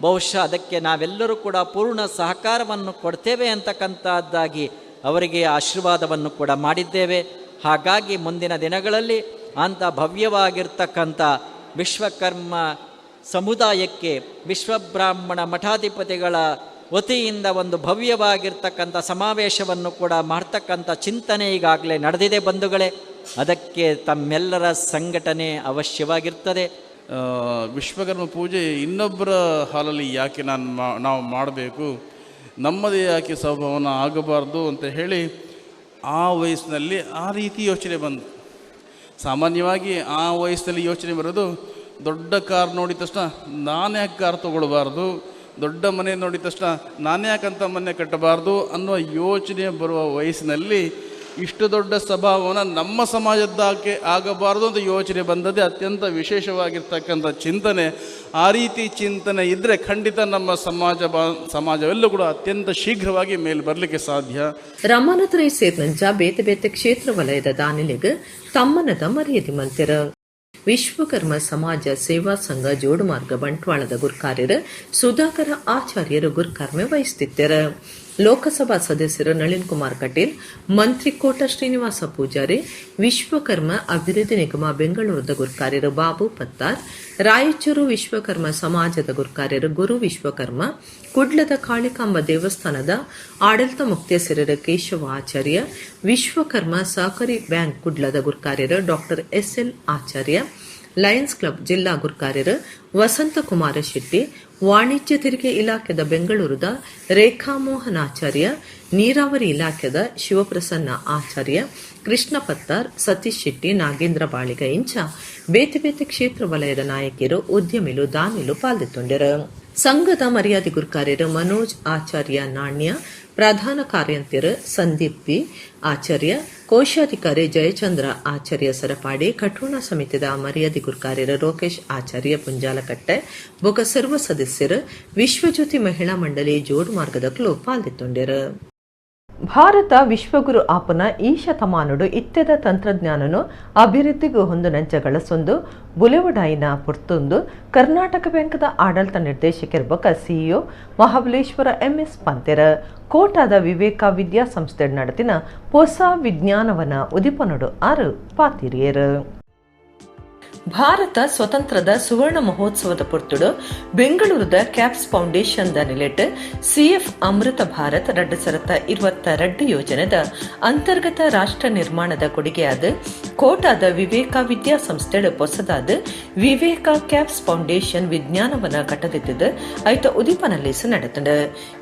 ಬಹುಶಃ ಅದಕ್ಕೆ ನಾವೆಲ್ಲರೂ ಕೂಡ ಪೂರ್ಣ ಸಹಕಾರವನ್ನು ಕೊಡ್ತೇವೆ ಅಂತಕ್ಕಂಥದ್ದಾಗಿ ಅವರಿಗೆ ಆಶೀರ್ವಾದವನ್ನು ಕೂಡ ಮಾಡಿದ್ದೇವೆ. ಹಾಗಾಗಿ ಮುಂದಿನ ದಿನಗಳಲ್ಲಿ ಅಂಥ ಭವ್ಯವಾಗಿರ್ತಕ್ಕಂಥ ವಿಶ್ವಕರ್ಮ ಸಮುದಾಯಕ್ಕೆ ವಿಶ್ವಬ್ರಾಹ್ಮಣ ಮಠಾಧಿಪತಿಗಳ ವತಿಯಿಂದ ಒಂದು ಭವ್ಯವಾಗಿರ್ತಕ್ಕಂಥ ಸಮಾವೇಶವನ್ನು ಕೂಡ ಮಾಡ್ತಕ್ಕಂಥ ಚಿಂತನೆ ಈಗಾಗಲೇ ನಡೆದಿದೆ ಬಂಧುಗಳೇ. ಅದಕ್ಕೆ ತಮ್ಮೆಲ್ಲರ ಸಂಘಟನೆ ಅವಶ್ಯವಾಗಿರ್ತದೆ. ವಿಶ್ವಕರ್ಮ ಪೂಜೆ ಇನ್ನೊಬ್ಬರ ಹಾಲಲ್ಲಿ ಯಾಕೆ ನಾವು ಮಾಡಬೇಕು, ನಮ್ಮದೇ ಯಾಕೆ ಸ್ವಭಾವನ ಆಗಬಾರ್ದು ಅಂತ ಹೇಳಿ ಆ ವಯಸ್ಸಿನಲ್ಲಿ ಆ ರೀತಿ ಯೋಚನೆ ಬಂದು, ಸಾಮಾನ್ಯವಾಗಿ ಆ ವಯಸ್ಸಿನಲ್ಲಿ ಯೋಚನೆ ಬರೋದು ದೊಡ್ಡ ಕಾರ್ ನೋಡಿದ ತಕ್ಷಣ ನಾನು ಯಾಕೆ ಕಾರ್ ತೊಗೊಳ್ಬಾರ್ದು, ದೊಡ್ಡ ಮನೆ ನೋಡಿದ ತಕ್ಷಣ ನಾನೇ ಯಾಕಂತ ಮನೆ ಕಟ್ಟಬಾರ್ದು ಅನ್ನುವ ಯೋಚನೆ ಬರುವ ವಯಸ್ಸಿನಲ್ಲಿ ಇಷ್ಟು ದೊಡ್ಡ ಸಭಾಭವನ ನಮ್ಮ ಸಮಾಜದ್ದಾಕೆ ಆಗಬಾರ್ದು ಅಂತ ಯೋಚನೆ ಬಂದದ್ದೇ ಅತ್ಯಂತ ವಿಶೇಷವಾಗಿರ್ತಕ್ಕಂಥ ಚಿಂತನೆ. ಆ ರೀತಿ ಚಿಂತನೆ ಇದ್ದರೆ ಖಂಡಿತ ನಮ್ಮ ಸಮಾಜವೆಲ್ಲೂ ಕೂಡ ಅತ್ಯಂತ ಶೀಘ್ರವಾಗಿ ಮೇಲೆ ಬರಲಿಕ್ಕೆ ಸಾಧ್ಯ. ರಮಾನಾಥ ಸೇರಿದಂಚ ಬೇತೆ ಬೇತೆ ಕ್ಷೇತ್ರ ವಲಯದ ದಾನಿಲಿಗೆ ತಮ್ಮನದ ಮರ್ಯಾದೆ ಮಂತಿರ ವಿಶ್ವಕರ್ಮ ಸಮಾಜ ಸೇವಾ ಸಂಘ ಜೋಡುಮಾರ್ಗ ಬಂಟ್ವಾಳದ ಗುರ್ಕಾರ್ಯರು ಸುಧಾಕರ ಆಚಾರ್ಯರು ಗುರ್ಕಾರ್ಮೆ ವಹಿಸುತ್ತಿದ್ದರು. ಲೋಕಸಭಾ ಸದಸ್ಯರು ನಳಿನ್ ಕುಮಾರ್ ಕಟೀಲ್, ಮಂತ್ರಿ ಕೋಟ ಶ್ರೀನಿವಾಸ ಪೂಜಾರಿ, ವಿಶ್ವಕರ್ಮ ಅಭಿವೃದ್ಧಿ ನಿಗಮ ಬೆಂಗಳೂರದ ಗುರ್ಕಾರ್ಯರು ಬಾಬು ಪತ್ತಾರ್, ರಾಯಚೂರು ವಿಶ್ವಕರ್ಮ ಸಮಾಜದ ಗುರ್ಕಾರ್ಯರು ಗುರು ವಿಶ್ವಕರ್ಮ, ಕುಡ್ಲದ ಕಾಳಿಕಾಂಬ ದೇವಸ್ಥಾನದ ಆಡಳಿತ ಮುಖ್ಯಸ್ಥರು ಕೇಶವ ಆಚಾರ್ಯ, ವಿಶ್ವಕರ್ಮ ಸಹಕಾರಿ ಬ್ಯಾಂಕ್ ಕುಡ್ಲದ ಗುರ್ಕಾರ್ಯರು ಡಾಕ್ಟರ್ ಎಸ್ಎಲ್ ಆಚಾರ್ಯ, ಲಯನ್ಸ್ ಕ್ಲಬ್ ಜಿಲ್ಲಾ ಗುರ್ಕಾರ್ಯರು ವಸಂತಕುಮಾರ ಶೆಟ್ಟಿ, ವಾಣಿಜ್ಯ ತೆರಿಗೆ ಇಲಾಖೆದ ಬೆಂಗಳೂರದ ರೇಖಾಮೋಹನ್ ಆಚಾರ್ಯ, ನೀರಾವರಿ ಇಲಾಖೆದ ಶಿವಪ್ರಸನ್ನ ಆಚಾರ್ಯ, ಕೃಷ್ಣ ಪತ್ತಾರ್, ಸತೀಶ್ ಶೆಟ್ಟಿ, ನಾಗೇಂದ್ರ ಬಾಳಿಗ ಇಂಚ ಬೇತೆ ಬೇತೆ ಕ್ಷೇತ್ರ ವಲಯದ ನಾಯಕಿಯರು ಉದ್ಯಮಿಲು ದಾನಿಲು ಪಾಲ್ಗೊಂಡರು. ಸಂಘದ ಮರ್ಯಾದೆ ಗುರ್ಕಾರ್ಯರು ಮನೋಜ್ ಆಚಾರ್ಯ ನಾಣ್ಯ, ಪ್ರಧಾನ ಕಾರ್ಯಂತರು ಸಂದೀಪ್ ಪಿ ಆಚಾರ್ಯ, ಕೋಶಾಧಿಕಾರಿ ಜಯಚಂದ್ರ ಆಚಾರ್ಯ ಸರಪಾಡಿ, ಕಠೋಣ ಸಮಿತಿದ ಮರ್ಯಾದೆ ಗುರ್ಕಾರ್ಯರು ರೋಕೇಶ್ ಆಚಾರ್ಯ ಪುಂಜಾಲಕಟ್ಟೆ ಬೊಕ ಸರ್ವ ಸದಸ್ಯರು ವಿಶ್ವಜ್ಯೋತಿ ಮಹಿಳಾ ಮಂಡಳಿ ಜೋಡು ಮಾರ್ಗದಕ್ಕೂ ಪಾಲ್ಗೊಂಡರು. ಭಾರತ ವಿಶ್ವಗುರು ಆಪನ ಈ ಶತಮಾನುಡು ಇತ್ಯದ ತಂತ್ರಜ್ಞಾನನು ಅಭಿವೃದ್ಧಿಗೂ ಹೊಂದುನಂಚಗಳಸೊಂದು ಬುಲೆವಡಾಯಿನ ಪುರ್ತೊಂದು ಕರ್ನಾಟಕ ಬ್ಯಾಂಕ್ದ ಆಡಳಿತ ನಿರ್ದೇಶಕರ್ಬಕ ಸಿಇಒ ಮಹಾಬಲೇಶ್ವರ ಎಂಎಸ್ ಪಂತೆರ ಕೋಟಾದ ವಿವೇಕ ವಿದ್ಯಾಸಂಸ್ಥೆ ನಡೆದಿನ ಹೊಸ ವಿಜ್ಞಾನವನ ಉದಿಪನೊಡು ಆರು ಪಾತಿರಿಯರು. ಭಾರತ ಸ್ವತಂತ್ರದ ಸುವರ್ಣ ಮಹೋತ್ಸವದ ಪೊರ್ತುಡು ಬೆಂಗಳೂರದ ಕ್ಯಾಪ್ಸ್ ಫೌಂಡೇಶನ್ ದ ನಿಲೆಟ್ ಸಿಎಫ್ ಅಮೃತ ಭಾರತ್ 2022 ಯೋಜನೆದ ಅಂತರ್ಗತ ರಾಷ್ಟ್ರ ನಿರ್ಮಾಣದ ಕೊಡುಗೆಯಾದ ಕೋಟಾದ ವಿವೇಕ ವಿದ್ಯಾಸಂಸ್ಥೆ ಹೊಸದಾದ ವಿವೇಕ ಕ್ಯಾಪ್ಸ್ ಫೌಂಡೇಶನ್ ವಿಜ್ಞಾನವನ ಕಟ್ಟದಿದ್ದ ಐತ ಉದಿಪನಲ್ಲಿಸ ನಡೆತಂಡ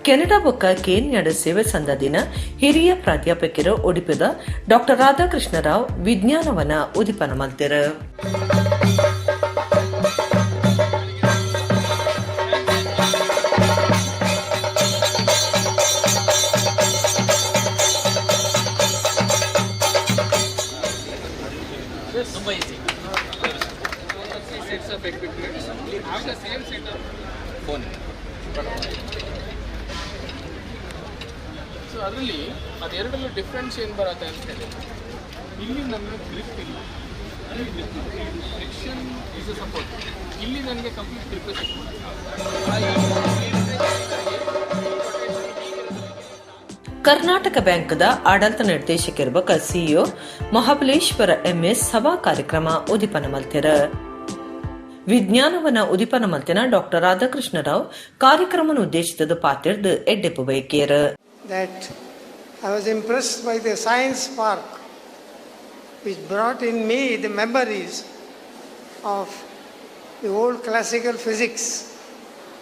ಕೆನಡಾ ಬೊಕ್ಕ ಕೇನ್ಯಾಡ ಸೇವೆ ಸಂದದಿನ ಹಿರಿಯ ಪ್ರಾಧ್ಯಾಪಕರು ಉಡುಪಿದ ಡಾಕ್ಟರ್ ರಾಧಾಕೃಷ್ಣ ರಾವ್ ವಿಜ್ಞಾನವನ ಉದಿಪನ ಮಲ್ತಿರ. ಸೊ ಅದರಲ್ಲಿ ಅದೆರಡಲ್ಲೂ ಡಿಫ್ರೆನ್ಸ್ ಏನು ಬರುತ್ತೆ ಅಂತ ಹೇಳಿ, ಇಲ್ಲಿ ನಮಗೆ ಗ್ರಿಪ್ ಇಲ್ಲ, ಫ್ರಿಕ್ಷನ್ ಇಸ್ ಸಪೋರ್ಟ್, ಇಲ್ಲಿ ನನಗೆ ಕಂಪ್ಲೀಟ್ ಗ್ರಿಪ್ ಕರ್ನಾಟಕ ಬ್ಯಾಂಕ್ದ ಆಡಳಿತ ನಿರ್ದೇಶಕರ್ಬಕ ಸಿಇಒ ಮಹಾಬಲೇಶ್ವರ ಎಂಎಸ್ ಸಭಾ ಕಾರ್ಯಕ್ರಮ ಉದಿಪನ ಮಲ್ತಿರ. ವಿಜ್ಞಾನವನ ಉದಿಪನ ಮಲ್ತಿನ ಡಾಕ್ಟರ್ ರಾಧಾಕೃಷ್ಣ ರಾವ್ ಕಾರ್ಯಕ್ರಮನ ಉದ್ದೇಶಿಸಿದ ಪಾತಿರ್ದು ಎಡ್ಡೆಪ್ಪು ಬೈಕೇರ. That I was impressed by the science spark which brought in me the memories of the old classical physics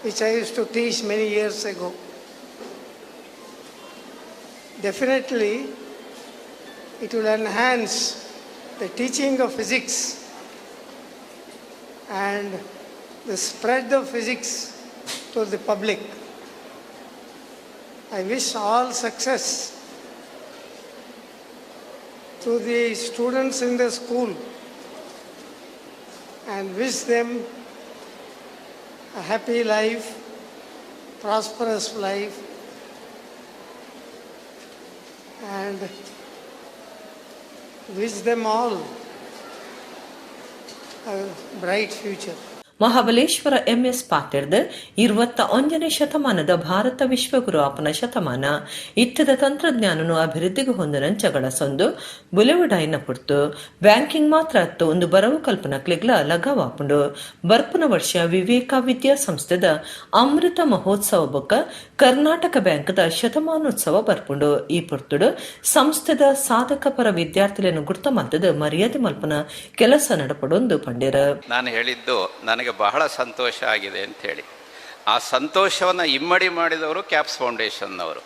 which I used to teach many years ago. Definitely it will enhance the teaching of physics and the spread of physics to the public. I wish all success to the students in the school and wish them a happy life, prosperous life, and wish them all a bright future. Mahabaleshwara MS ಪಾತಿರ್ದ 21ನೇ ಶತಮಾನದ ಭಾರತ ವಿಶ್ವಗುರು ಆಪನ ಶತಮಾನ ಇತ್ತದ ತಂತ್ರಜ್ಞಾನನು ಅಭಿವೃದ್ಧಿಗೆ ಹೊಂದನಂಚಗಳ ಸೊಂದು ಬುಲೆವಡಾಯಿನ ಪುರ್ತು banking ಮಾತ್ರ ಅತ್ತು ಒಂದು ಬರವು ಕಲ್ಪನಾ ಕ್ಲಿಗ್ಲ ಲಗಾವಾಪುಂಡು ಬರ್ಪುನ ವರ್ಷ ವಿವೇಕ ವಿದ್ಯಾಸಂಸ್ಥೆದ ಅಮೃತ ಮಹೋತ್ಸವ ಬೊಕ್ಕ ಕರ್ನಾಟಕ ಬ್ಯಾಂಕ್ದ ಶತಮಾನೋತ್ಸವ ಬರ್ಪುಂಡು. ಈ ಪುರ್ತುಡು ಸಂಸ್ಥೆದ ಸಾಧಕ ಪರ ವಿದ್ಯಾರ್ಥಿಗಳನ್ನು ಗುರ್ತ ಮಲ್ತದ ಮರ್ಯಾದೆ ಮಲ್ಪನ ಕೆಲಸ ನಡಪಡೊಂದು ಪಂಡಿರ. ನಾನು ಹೇಳಿದ್ದು ನನಗೆ ಬಹಳ ಸಂತೋಷ ಆಗಿದೆ ಅಂಥೇಳಿ. ಆ ಸಂತೋಷವನ್ನು ಇಮ್ಮಡಿ ಮಾಡಿದವರು ಕ್ಯಾಪ್ಸ್ ಫೌಂಡೇಶನ್ನವರು.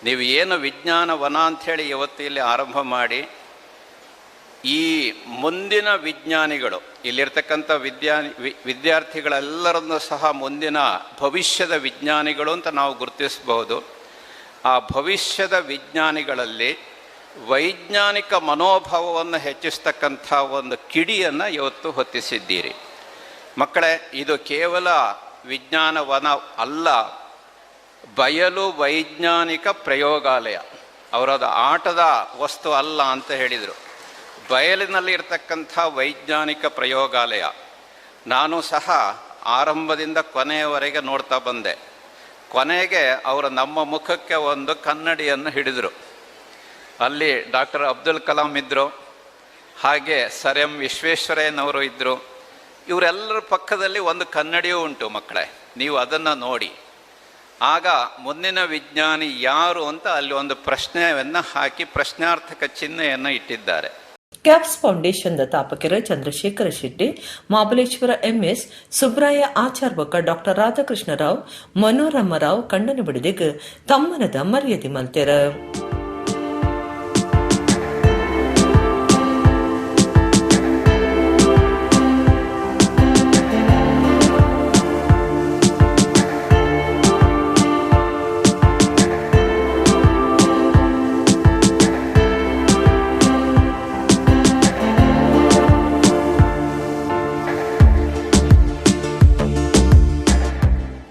ನೀವು ಏನು ವಿಜ್ಞಾನ ವನ ಅಂಥೇಳಿ ಇವತ್ತು ಇಲ್ಲಿ ಆರಂಭ ಮಾಡಿ ಈ ಮುಂದಿನ ವಿಜ್ಞಾನಿಗಳು ಇಲ್ಲಿರ್ತಕ್ಕಂಥ ವಿದ್ಯಾರ್ಥಿಗಳೆಲ್ಲರನ್ನು ಸಹ ಮುಂದಿನ ಭವಿಷ್ಯದ ವಿಜ್ಞಾನಿಗಳು ಅಂತ ನಾವು ಗುರುತಿಸಬಹುದು. ಆ ಭವಿಷ್ಯದ ವಿಜ್ಞಾನಿಗಳಲ್ಲಿ ವೈಜ್ಞಾನಿಕ ಮನೋಭಾವವನ್ನು ಹೆಚ್ಚಿಸ್ತಕ್ಕಂಥ ಒಂದು ಕಿಡಿಯನ್ನು ಇವತ್ತು ಹೊತ್ತಿಸಿದ್ದೀರಿ. ಮಕ್ಕಳೇ, ಇದು ಕೇವಲ ವಿಜ್ಞಾನವನ ಅಲ್ಲ, ಬಯಲು ವೈಜ್ಞಾನಿಕ ಪ್ರಯೋಗಾಲಯ. ಅವರದು ಆಟದ ವಸ್ತು ಅಲ್ಲ ಅಂತ ಹೇಳಿದರು. ಬಯಲಿನಲ್ಲಿ ಇರ್ತಕ್ಕಂಥ ವೈಜ್ಞಾನಿಕ ಪ್ರಯೋಗಾಲಯ. ನಾನು ಸಹ ಆರಂಭದಿಂದ ಕೊನೆಯವರೆಗೆ ನೋಡ್ತಾ ಬಂದೆ. ಕೊನೆಗೆ ಅವರು ನಮ್ಮ ಮುಖಕ್ಕೆ ಒಂದು ಕನ್ನಡಿಯನ್ನು ಹಿಡಿದರು. ಅಲ್ಲಿ ಡಾಕ್ಟರ್ ಅಬ್ದುಲ್ ಕಲಾಂ ಇದ್ದರು, ಹಾಗೆ ಸರ್ ಎಂ ವಿಶ್ವೇಶ್ವರಯ್ಯನವರು ಇದ್ದರು. ಇವರೆಲ್ಲರ ಪಕ್ಕದಲ್ಲಿ ಒಂದು ಕನ್ನಡಿಯೂ ಉಂಟು ಮಕ್ಕಳೇ, ನೀವು ಅದನ್ನು ನೋಡಿ. ಆಗ ಮುಂದಿನ ವಿಜ್ಞಾನಿ ಯಾರು ಅಂತ ಅಲ್ಲಿ ಒಂದು ಪ್ರಶ್ನೆಯನ್ನು ಹಾಕಿ ಪ್ರಶ್ನಾರ್ಥಕ ಚಿಹ್ನೆಯನ್ನು ಇಟ್ಟಿದ್ದಾರೆ. ಕ್ಯಾಪ್ಸ್ ಫೌಂಡೇಶನ್ದ ತಾಪಕರ ಚಂದ್ರಶೇಖರ ಶೆಟ್ಟಿ, ಮಾಬಲೇಶ್ವರ ಎಂಎಸ್, ಸುಬ್ರಾಯ ಆಚಾರ್ ಬೊಕ್ಕ ಡಾಕ್ಟರ್ ರಾಧಾಕೃಷ್ಣರಾವ್, ಮನೋರಮರಾವ್ ಕಣ್ಣನ ಬಿಡದಿಗ ತಮ್ಮನದ ಮರ್ಯಾದೆ ಮಲ್ತೆರ.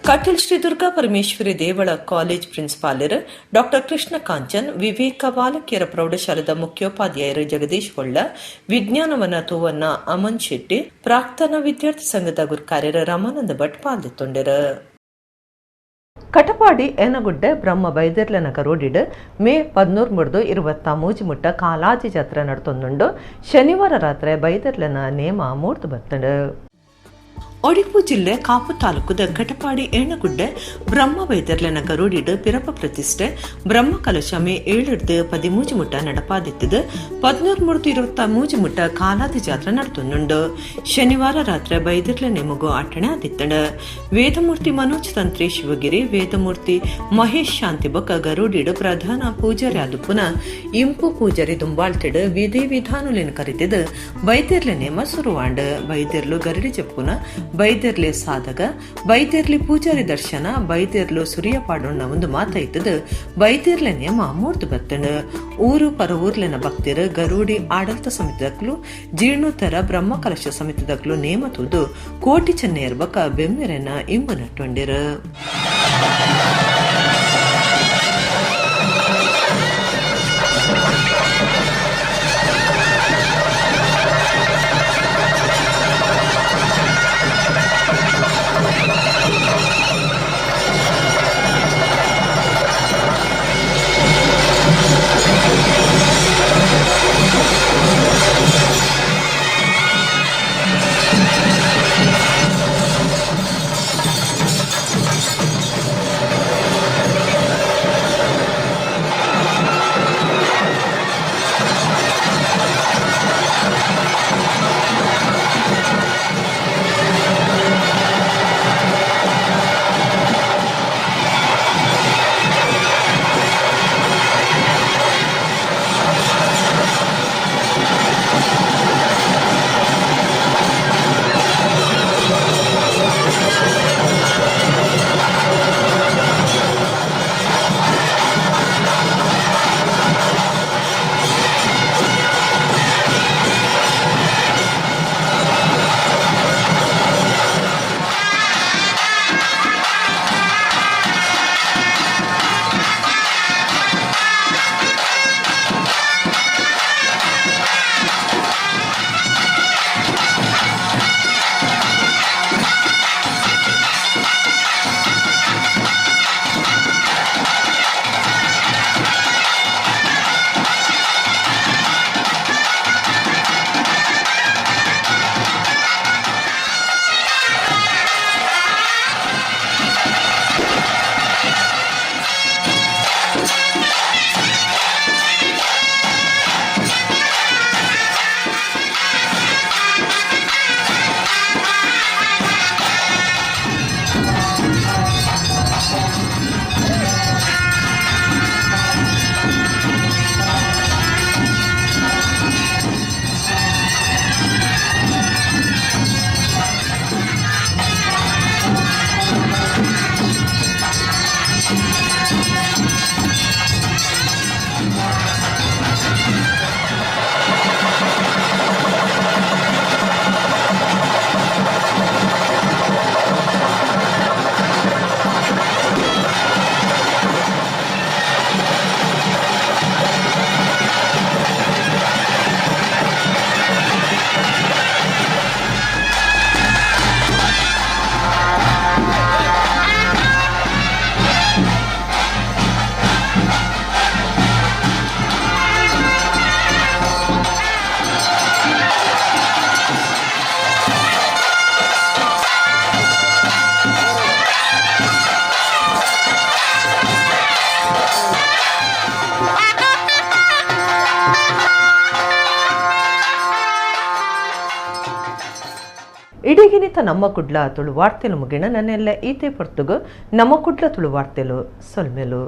ಕಟೀಲ್ ಶ್ರೀ ದುರ್ಗಾ ಪರಮೇಶ್ವರಿ ದೇವಳ ಕಾಲೇಜ್ ಪ್ರಿನ್ಸಿಪಾಲರ್ ಡಾಕ್ಟರ್ ಕೃಷ್ಣ ಕಾಂಚನ್, ವಿವೇಕ ಬಾಲಕಿಯರ ಪ್ರೌಢಶಾಲೆದ ಮುಖ್ಯೋಪಾಧ್ಯಾಯರು ಜಗದೀಶ್ ಹೊಳ್ಳ, ವಿಜ್ಞಾನವನ ತೂವನ್ನ ಅಮನ್ ಶೆಟ್ಟಿ, ಪ್ರಾಕ್ತನ ವಿದ್ಯಾರ್ಥಿ ಸಂಘದ ಗುರುಕಾರ್ಯರ ರಾಮಾನಂದ ಭಟ್ ಪಾಲ್ಗೊಂಡರು. ಕಟಪಾಡಿ ಏನಗುಡ್ಡೆ ಬ್ರಹ್ಮ ಬೈದರ್ಲನಕ ರೋಡಿಡ್ ಮೇ 13 ಮುಟ್ಟ ಕಾಲಾಜಿ ಜಾತ್ರೆ ನಡ್ತೊಂದುಂಡು ಶನಿವಾರ ರಾತ್ರಿ ಬೈದರ್ಲನ ನೇಮ ಮೂಡ್ದು ಬರ್ತಂಡು. ಒಡಿಪು ಜಿಲ್ಲೆ ಕಾಪು ತಾಲೂಕದ ಕಟಪಾಡಿ ಏಣಗುಡ್ಡೆ ಬ್ರಹ್ಮ ಬೈದರ್ಲನ ಗರುಡಿಡ್ ಪಿರಪ ಪ್ರತಿಷ್ಠೆ ಬ್ರಹ್ಮ ಕಲಶ ಮೇ 7 ಮುಟ್ಟ ನಡಪಾದಿತ್ತದು 13 ಮುಟ್ಟ ಕಾಲಾದಿ ಜಾತ್ರೆ ನಡ್ತೊಂದುಂಡು. ಶನಿವಾರ ರಾತ್ರಿ ಬೈದರ್ಲ ನೇಮಗು ಆಟಣೆ ಆದಿತ್ತಡ. ವೇದಮೂರ್ತಿ ಮನೋಜ್ ತಂತ್ರಿ ಶಿವಗಿರಿ, ವೇದಮೂರ್ತಿ ಮಹೇಶ್ ಶಾಂತಿ ಬೊಕ್ಕ ಗರುಡಿಡ್ ಪ್ರಧಾನ ಪೂಜಾರಿ ಆದುಪುನ ಇಂಪು ಪೂಜಾರಿ ದುಂಬಾಳ್ತಿಡ್ ವಿಧಿ ವಿಧಾನುಲೆನ್ ಕರೆದಿದ್ದು ಬೈದರ್ಲ ನೇಮ ಸುರುವಾಂಡ್. ಬೈದರ್ಲು ಗರಡಿ ಜಪ್ಪುನ, ಬೈದರ್ಲೆ ಸಾಧಕ, ಬೈದರ್ಲಿ ಪೂಜಾರಿ ದರ್ಶನ, ಬೈದರ್ಲು ಸುರಿಯ ಪಾಡೋಣ ಒಂದು ಮಾತಾಯ್ತದ ಬೈದರ್ಲೆ ನೇಮ ಮೂರ್ತು ಬತ್ತಂಡು. ಊರು ಪರ ಊರ್ಲೆನ ಭಕ್ತರು ಗರುಡಿ ಆಡಳಿತ ಸಮಿತಿದಕ್ಲು ಜೀರ್ಣೋತ್ತರ ಬ್ರಹ್ಮ ಕಲಶ ಸಮಿತಿದಕ್ಲು ನೇಮ ತೂದು ಕೋಟಿ ಚೆನ್ನೈಯರ್ ಬಕ ಬೆಮ್ಮೆರೆನ ಇಂಬು ನಟ್ಟೊಂಡಿರು. ಇಡೀಗಿನಿತ ನಮ್ಮ ಕುಡ್ಲ ತುಳು ವಾರ್ತೆಲು ಮುಗಿಣ ನನ್ನೆಲ್ಲ ಈತೆ ಪೊರ್ತುಗು ನಮ್ಮ ಕುಡ್ಲ ತುಳು ವಾರ್ತೆಲು ಸೊಲ್ಮೆಲು.